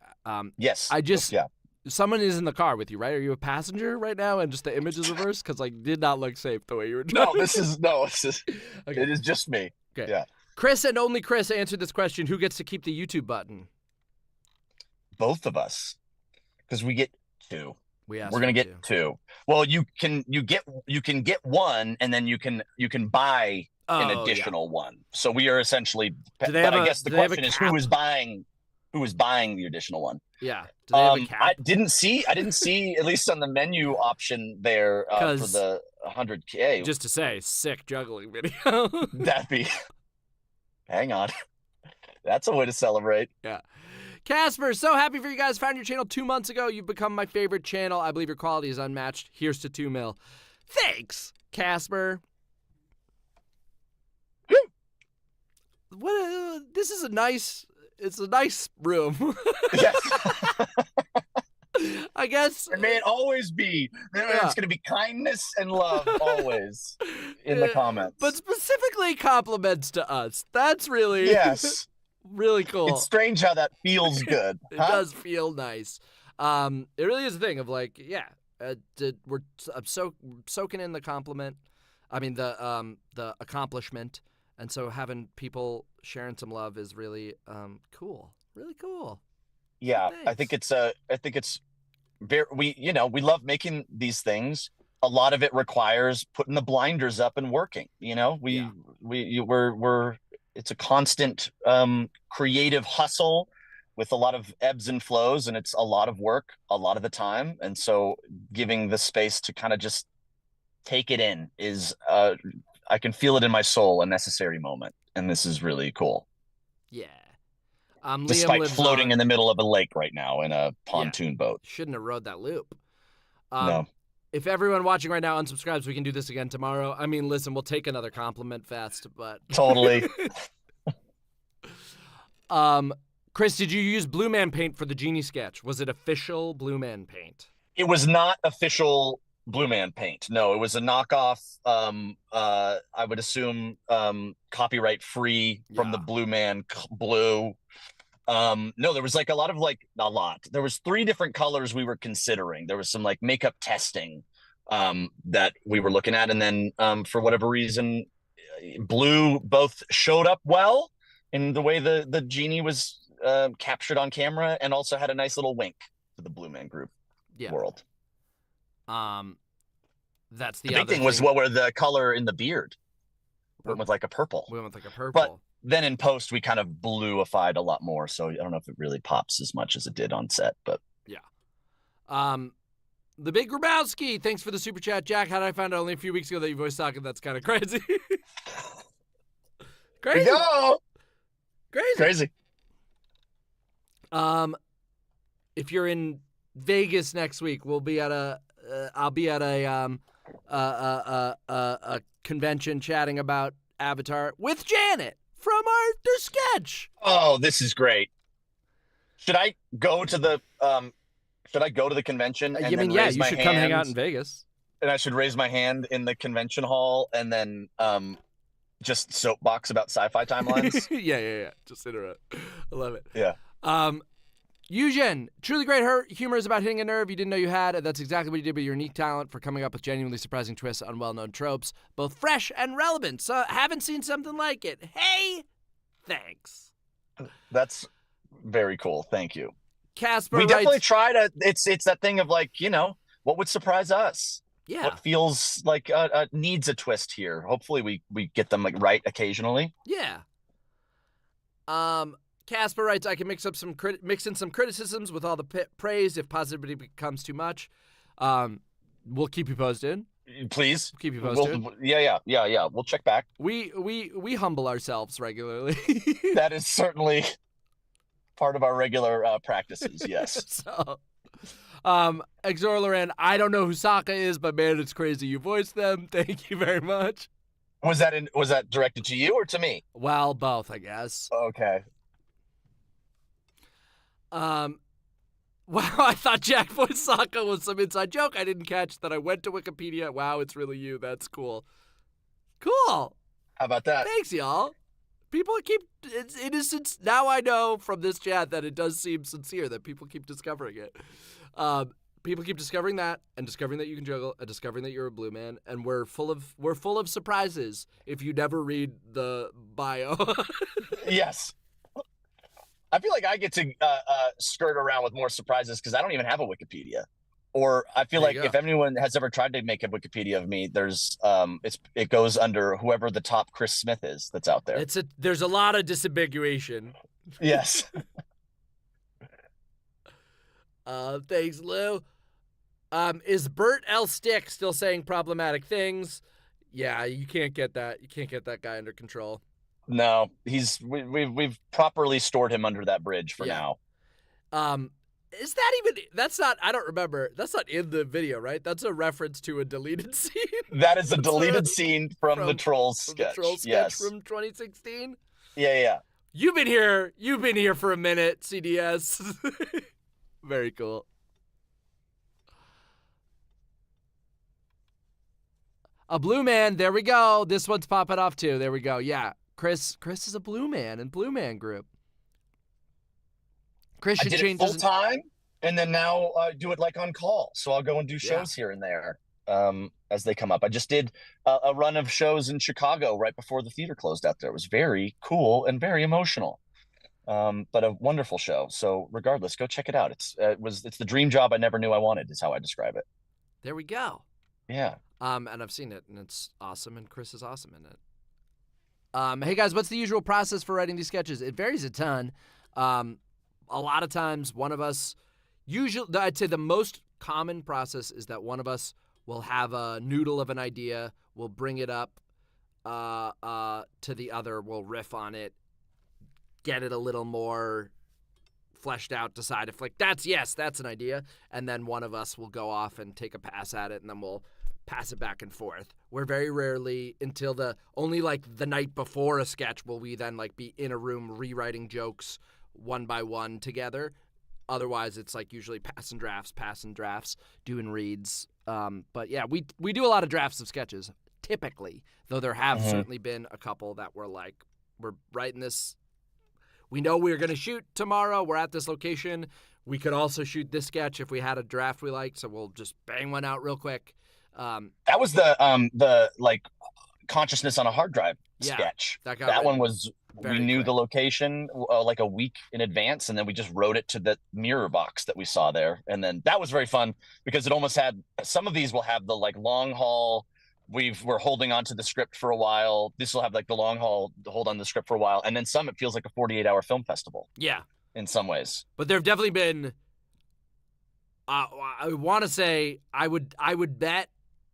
Yes. Someone is in the car with you, right? Are you a passenger right now? And just the image is reversed because did not look safe the way you were driving. No, okay. It is just me. Okay. Yeah. Chris and only Chris answered this question. Who gets to keep the YouTube button? Both of us, because we get two. We're gonna get two. Well, you can get one, and then you can buy an additional one. So we are essentially. I guess the question is who is buying the additional one. Yeah. Do they have a cap? I didn't see at least on the menu option there for the 100K. Just to say, sick juggling video. That'd be. Hang on. That's a way to celebrate. Yeah. Casper, so happy for you guys. Found your channel 2 months ago. You've become my favorite channel. I believe your quality is unmatched. Here's to 2 mil. Thanks, Casper. This is it's a nice room. Yes. I guess. And may it always be. It's going to be kindness and love always in the comments. But specifically compliments to us. That's really, yes, really cool. It's strange how that feels good. It does feel nice. It really is a thing of like, we're soaking in the compliment. I mean the accomplishment, and so having people sharing some love is really cool. Really cool. Yeah, Thanks. I think it's very, we love making these things. A lot of it requires putting the blinders up and working. We're it's a constant creative hustle with a lot of ebbs and flows, and it's a lot of work a lot of the time. And so giving the space to kind of just take it in is I can feel it in my soul, a necessary moment, and this is really cool. Yeah. Despite floating in the middle of a lake right now in a pontoon boat. Shouldn't have rode that loop. No. If everyone watching right now unsubscribes, we can do this again tomorrow. I mean, listen, we'll take another compliment fest, but totally. Chris, did you use Blue Man paint for the genie sketch? Was it official Blue Man paint? It was not official Blue Man paint. No, it was a knockoff. I would assume copyright free from the Blue Man blue. No, there was like a lot. There was 3 different colors we were considering. There was some like makeup testing that we were looking at, and then for whatever reason, blue both showed up well in the way the genie was captured on camera, and also had a nice little wink to the Blue Man Group world. That's the big thing was what were the color in the beard. Went with like a purple. But then in post we kind of bluified a lot more, so I don't know if it really pops as much as it did on set, but the Big Grabowski, thanks for the super chat. Jack, how did I find out only a few weeks ago that you voiced Sokka? That's kind of crazy. Crazy. Go. Crazy. If you're in Vegas next week, we'll be at I'll be at a convention chatting about Avatar with Janet from their sketch. Oh, this is great. Should I go to the convention and then raise you my should hand? come hang out in Vegas. And I should raise my hand in the convention hall and then just soapbox about sci-fi timelines. Yeah. Just interrupt. I love it. Yeah. Eugen, truly great humor is about hitting a nerve you didn't know you had. That's exactly what you did with your unique talent for coming up with genuinely surprising twists on well-known tropes, both fresh and relevant. So haven't seen something like it. Hey, thanks. That's very cool. Thank you. Casper, we definitely try to. It's that thing of like, what would surprise us? Yeah. What feels like needs a twist here? Hopefully we get them like right occasionally. Yeah. Casper writes, I can mix in some criticisms with all the praise if positivity becomes too much. We'll keep you posted. Please. Keep you posted. Yeah. We'll check back. We humble ourselves regularly. That is certainly part of our regular practices, yes. So, Exor Loren, I don't know who Sokka is, but man, it's crazy you voiced them. Thank you very much. Was that directed to you or to me? Well, both, I guess. Okay. Wow, I thought Jack voiced Sokka was some inside joke I didn't catch that I went to Wikipedia. Wow, it's really you. That's cool. Cool. How about that? Thanks, y'all. People it is since now I know from this chat that it does seem sincere that people keep discovering it. People keep discovering that and discovering that you can juggle and discovering that you're a blue man, and we're full of surprises if you never read the bio. Yes. I feel like I get to skirt around with more surprises because I don't even have a Wikipedia. Or I feel like if anyone has ever tried to make a Wikipedia of me, there's it goes under whoever the top Chris Smith is that's out there. There's a lot of disambiguation. Yes. Thanks, Lou. Is Bert L. Stick still saying problematic things? Yeah, you can't get that. You can't get that guy under control. No, we've properly stored him under that bridge for Yeah. now. Is that even? That's not. I don't remember. That's not in the video, right? That's a reference to a deleted scene. That is a That's deleted scene from the Trolls from the troll sketch. sketch Yes. from 2016. Yeah, yeah. You've been here. You've been here for a minute, CDS. Very cool. A blue man. There we go. This one's popping off too. There we go. Yeah, Chris is a blue man in Blue Man Group. Chris I should did it change full his. time, and then now I do it like on call. So I'll go and do Yeah. shows here and there as they come up. I just did a run of shows in Chicago right before the theater closed out there. It was very cool and very emotional, but a wonderful show. So regardless, go check it out. It's the dream job I never knew I wanted, is how I describe it. There we go. Yeah. And I've seen it, and it's awesome, and Chris is awesome in it. Hey guys, what's the usual process for writing these sketches? It varies a ton. A lot of times, one of us, usually, I'd say the most common process is that one of us will have a noodle of an idea, we'll bring it up to the other, we'll riff on it, get it a little more fleshed out, decide if that's an idea, and then one of us will go off and take a pass at it, and then we'll pass it back and forth. We're very rarely until only the night before a sketch will we then be in a room rewriting jokes one by one together. Otherwise, it's usually passing drafts, doing reads. But yeah, we do a lot of drafts of sketches typically, though there have certainly been a couple that we're writing this. We know we're going to shoot tomorrow. We're at this location. We could also shoot this sketch if we had a draft we liked, so we'll just bang one out real quick. That was the consciousness on a hard drive sketch. That one was, we knew quick. The location a week in advance, and then we just wrote it to the mirror box that we saw there. And then that was very fun because it almost had, some of these will have the long haul. We're holding on to the script for a while. This will have the long haul, hold on to the script for a while. And then some, it feels like a 48-hour film festival. Yeah. In some ways. But there have definitely been, I want to say, I would bet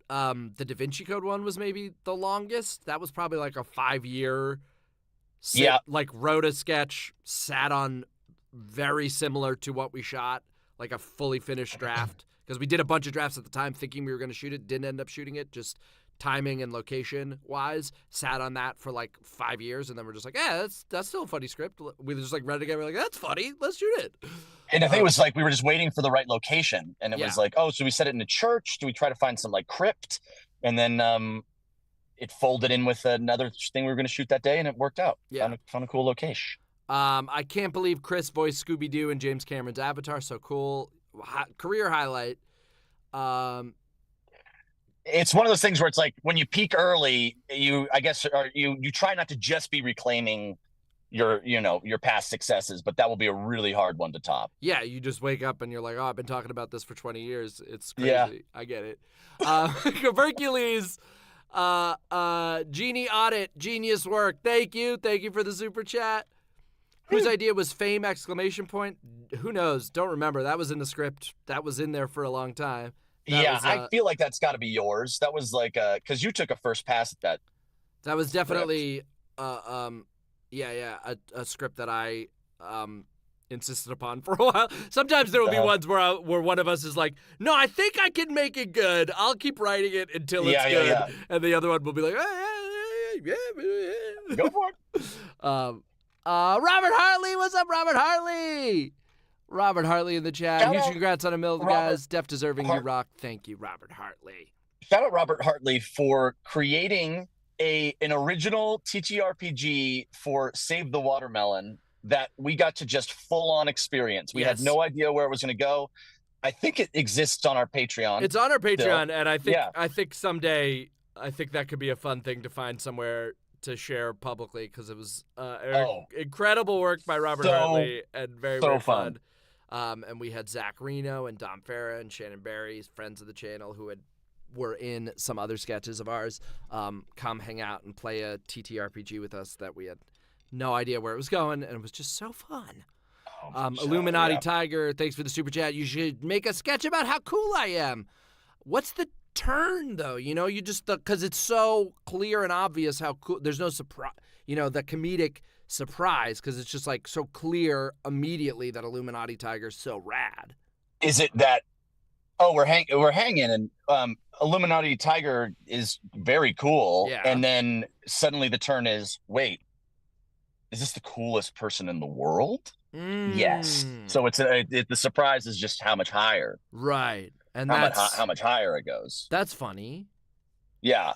the Da Vinci Code one was maybe the longest. That was probably a 5-year wrote a sketch, sat on very similar to what we shot, a fully finished draft. Because we did a bunch of drafts at the time thinking we were going to shoot it, didn't end up shooting it, just timing and location wise, sat on that for 5 years, and then we're just that's still a funny script. We just read it again, we're that's funny, let's shoot it. And I think it was we were just waiting for the right location, and it was so we set it in a church, do we try to find some crypt, and then it folded in with another thing we were going to shoot that day, and it worked out. Found a cool location. I can't believe Chris voiced Scooby-Doo in James Cameron's Avatar, so cool. Career highlight. It's one of those things where it's when you peak early, you try not to just be reclaiming your past successes, but that will be a really hard one to top. Yeah, you just wake up and you're I've been talking about this for 20 years. It's crazy. Yeah. I get it. Hercules, Genie Audit, genius work. Thank you for the super chat. Whose idea was fame, exclamation point? Who knows? Don't remember. That was in the script. That was in there for a long time. I feel like that's got to be yours. That was because you took a first pass at that. That was definitely a script that I insisted upon for a while. Sometimes there will be ones where one of us is no, I think I can make it good. I'll keep writing it until it's good. Yeah. And the other one will be yeah. Go for it. Robert Hartley, what's up, Robert Hartley? Robert Hartley in the chat. Huge congrats on a mill, guys. Def deserving, you rock. Thank you, Robert Hartley. Shout out Robert Hartley for creating an original TTRPG for Save the Watermelon that we got to just full on experience. We had no idea where it was going to go. I think it exists on our Patreon. It's on our Patreon, and I think someday that could be a fun thing to find somewhere to share publicly, because it was incredible work by Robert Hartley and very fun. And we had Zach Reno and Dom Farah and Shannon Barry, friends of the channel, who were in some other sketches of ours, come hang out and play a TTRPG with us that we had no idea where it was going, and it was just so fun. Illuminati Tiger, thanks for the super chat. You should make a sketch about how cool I am. What's the turn, though? You just because it's so clear and obvious how cool. There's no surprise. the comedic surprise because it's just like so clear immediately that Illuminati Tiger's so rad. Is it that? Oh, we're hanging, and Illuminati Tiger is very cool, Yeah. and then suddenly the turn is, wait, is this the coolest person in the world? Yes. So the surprise is just how much higher, right, and how much higher it goes. That's funny. Yeah,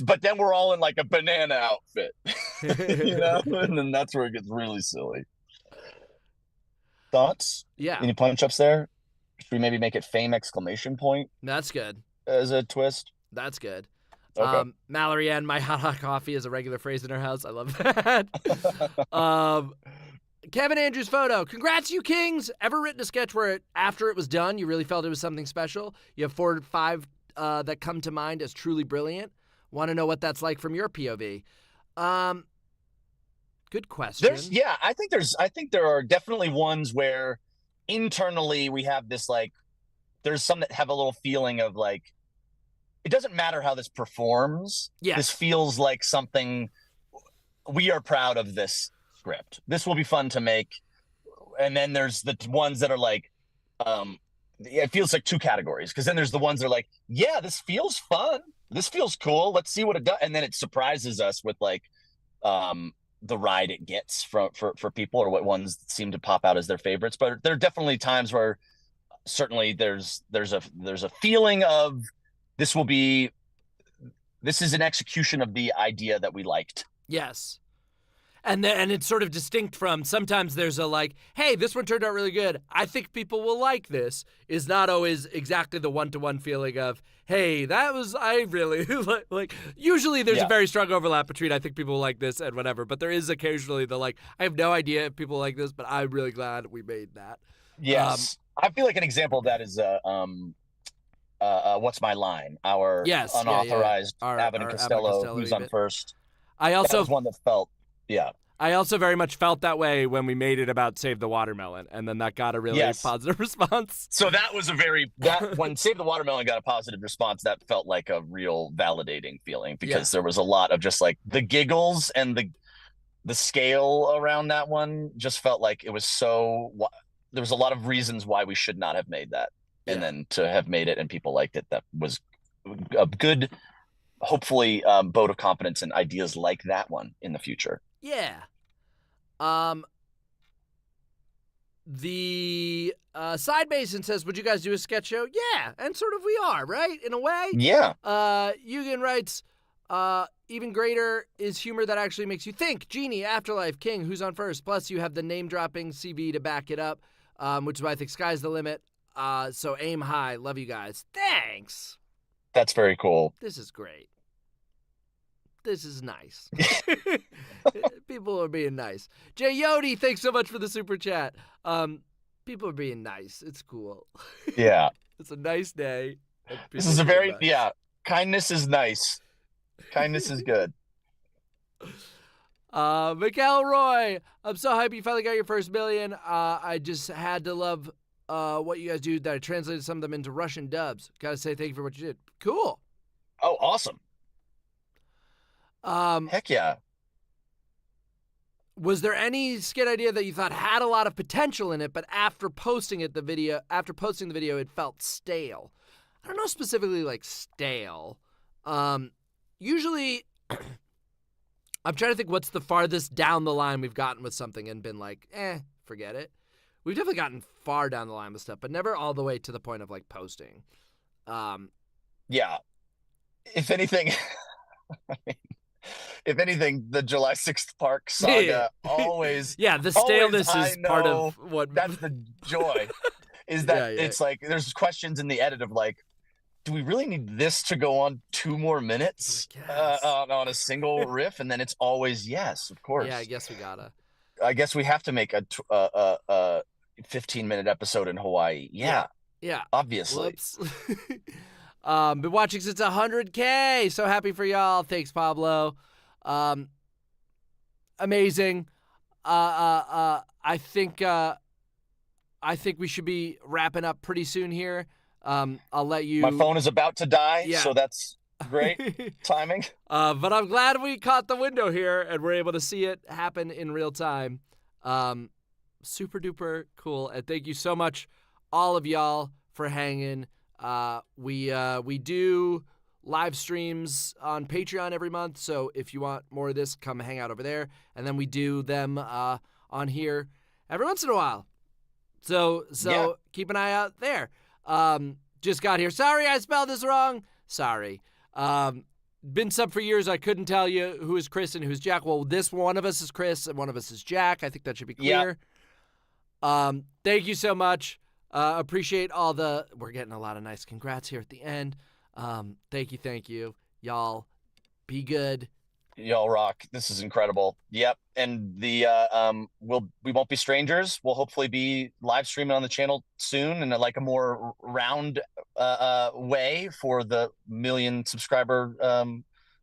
but then we're all in like a banana outfit, and then that's where it gets really silly. Thoughts? Yeah. Any punch ups there? Should we maybe make it fame exclamation point That's good. as a twist? That's good. Okay. Mallory Ann, my hot coffee is a regular phrase in her house. I love that. Kevin Andrews photo. Congrats, you kings. Ever written a sketch where after it was done, you really felt it was something special? You have 4 or 5 that come to mind as truly brilliant. Want to know what that's like from your POV? Good question. I think there are definitely ones where internally we have this like, there's some that have a little feeling of like, it doesn't matter how this performs. Yes. This feels like something, we are proud of this script. This will be fun to make. And then there's the ones that are like, it feels like 2 categories. Because then there's the ones that are like, yeah, this feels fun. This feels cool. Let's see what it does. And then it surprises us with like the ride it gets for people, or what ones seem to pop out as their favorites. But there are definitely times where certainly there's a feeling of this is an execution of the idea that we liked. Yes. And it's sort of distinct from sometimes there's a like, hey, this one turned out really good. I think people will like this, is not always exactly the one-to-one feeling of, hey, I really like. Usually there's a very strong overlap between I think people will like this and whatever, but there is occasionally the like, I have no idea if people like this, but I'm really glad we made that. Yes. I feel like an example of that is What's My Line? Our unauthorized Abbott and Costello, who's on first. That was one that felt, I also very much felt that way when we made it about Save the Watermelon, and then that got a really positive response. So that was when Save the Watermelon got a positive response, that felt like a real validating feeling, because there was a lot of just like the giggles and the scale around that one just felt like it was there was a lot of reasons why we should not have made that. And then to have made it and people liked it, that was a good, hopefully, vote of confidence in ideas like that one in the future. Yeah. The Side Basin says, would you guys do a sketch show? Yeah, and sort of we are, right? In a way? Yeah. Eugen writes, even greater is humor that actually makes you think. Genie, Afterlife, King, Who's on First? Plus, you have the name-dropping CV to back it up, which is why I think sky's the limit. So aim high. Love you guys. Thanks. That's very cool. This is great. This is nice. People are being nice. Jay Yodi, thanks so much for the super chat. People are being nice. It's cool. Yeah. It's a nice day. This is kindness is nice. Kindness is good. McElroy, I'm so happy you finally got your first million. I just had to love what you guys do, that I translated some of them into Russian dubs. Gotta say thank you for what you did. Cool. Oh, awesome. Heck yeah. Was there any skit idea that you thought had a lot of potential in it, but after posting the video, it felt stale? I don't know specifically like stale. Usually, I'm trying to think what's the farthest down the line we've gotten with something and been like, forget it. We've definitely gotten far down the line with stuff, but never all the way to the point of like posting. Yeah. If anything, the July 6th Park saga always. Yeah, the staleness is part of what. That's the joy. Is that it's like there's questions in the edit of like, do we really need this to go on 2 more minutes on a single riff? And then it's always yes, of course. Yeah, I guess we gotta. I guess we have to make a 15-minute episode in Hawaii. Yeah. Obviously. Been watching since 100K. So happy for y'all. Thanks, Pablo. Amazing. I think we should be wrapping up pretty soon here. I'll let you. My phone is about to die, so that's Great timing. But I'm glad we caught the window here and we're able to see it happen in real time. Super duper cool. And thank you so much, all of y'all, for hanging. We do live streams on Patreon every month, so if you want more of this, come hang out over there. And then we do them on here every once in a while. So keep an eye out there. Just got here. Sorry, I spelled this wrong. Sorry. Been sub for years. I couldn't tell you who is Chris and who's Jack. Well, this one of us is Chris and one of us is Jack. I think that should be clear. Thank you so much. Appreciate all we're getting a lot of nice congrats here at the end. Thank you. Y'all be good. Y'all rock. This is incredible. Yep. And we won't be strangers. We'll hopefully be live streaming on the channel soon in a more round way for the 1 million subscriber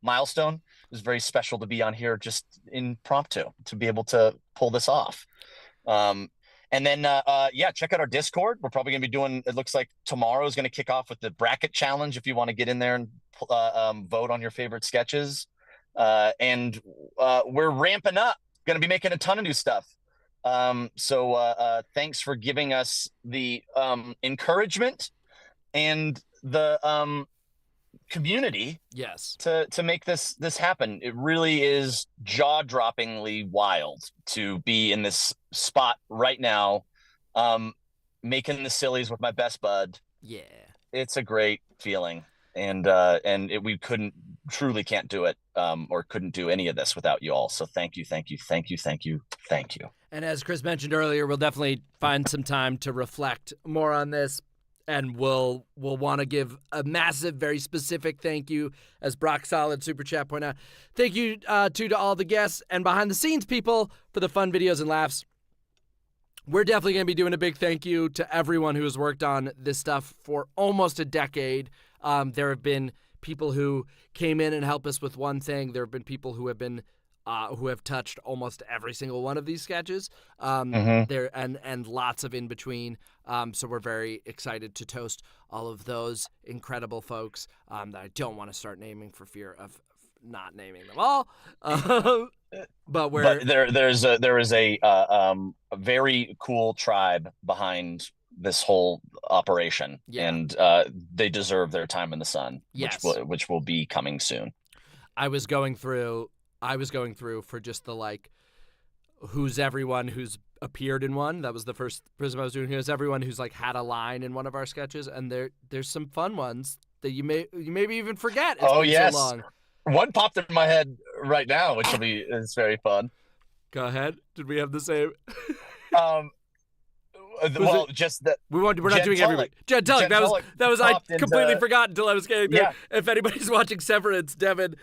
milestone. It was very special to be on here just impromptu to be able to pull this off. And then, check out our Discord. We're probably going to be doing, it looks like tomorrow is going to kick off with the bracket challenge if you want to get in there and vote on your favorite sketches. And we're ramping up, going to be making a ton of new stuff. So thanks for giving us the encouragement and the community to make this happen. It really is jaw-droppingly wild to be in this spot right now, making the sillies with my best bud. Yeah, it's a great feeling, and we truly can't do it, or couldn't do any of this without you all. So thank you. And as Chris mentioned earlier, we'll definitely find some time to reflect more on this. And we'll want to give a massive, very specific thank you, as Brock Solid Super Chat pointed out. Thank you to all the guests and behind-the-scenes people for the fun videos and laughs. We're definitely going to be doing a big thank you to everyone who has worked on this stuff for almost a decade. There have been people who came in and helped us with one thing. There have been people who have touched almost every single one of these sketches. There and lots of in between. So we're very excited to toast all of those incredible folks that I don't want to start naming for fear of not naming them all. But there is a very cool tribe behind this whole operation, and they deserve their time in the sun, which will be coming soon. I was going through for just the who's everyone who's appeared in one. That was the first prism I was doing. Who's everyone who's had a line in one of our sketches, and there's some fun ones that you maybe even forget. It's been so long. One popped in my head right now, which is very fun. Go ahead. Did we have the same? Well, just that we're not doing everybody. Jen Tullock. That was I completely forgot until I was getting there. Yeah. If anybody's watching Severance, Devin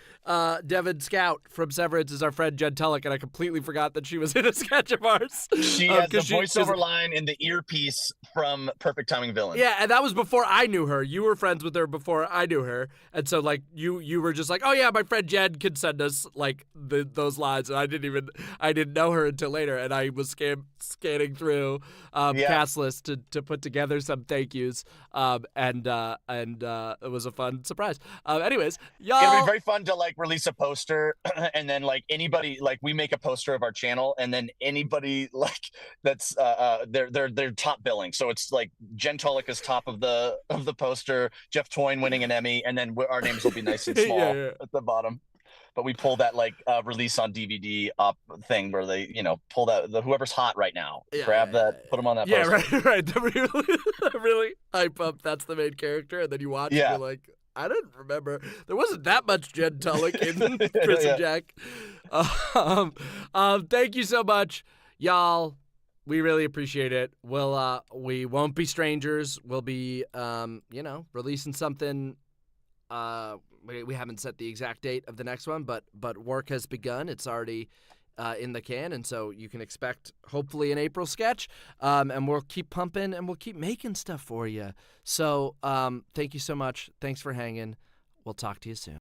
Scout from Severance is our friend Jen Tullock, and I completely forgot that she was in a sketch of ours. She has the voiceover line in the earpiece from Perfect Timing Villain. Yeah, and that was before I knew her. You were friends with her before I knew her, and so you were just oh yeah, my friend Jen could send us those lines, and I didn't know her until later, and I was scanning through cast list to put together some thank yous, and it was a fun surprise. Anyways, y'all, it'd be very fun to release a poster, and then anybody we make a poster of our channel, and then anybody that's their top billing. So it's Jen Tullock is top of the poster, Jeff Toyne winning an Emmy, and then our names will be nice and small at the bottom. But we pull that release on DVD up thing where they pull that whoever's hot right now, grab that, put them on that poster. right. The really hype up. That's the main character, and then you watch. And you're I didn't remember there wasn't that much Jen Tullock in Chris and Jack. Thank you so much, y'all. We really appreciate it. We won't be strangers. We'll be releasing something. We haven't set the exact date of the next one, but work has begun. It's already in the can, and so you can expect hopefully an April sketch. And we'll keep pumping and we'll keep making stuff for you. So thank you so much. Thanks for hanging. We'll talk to you soon.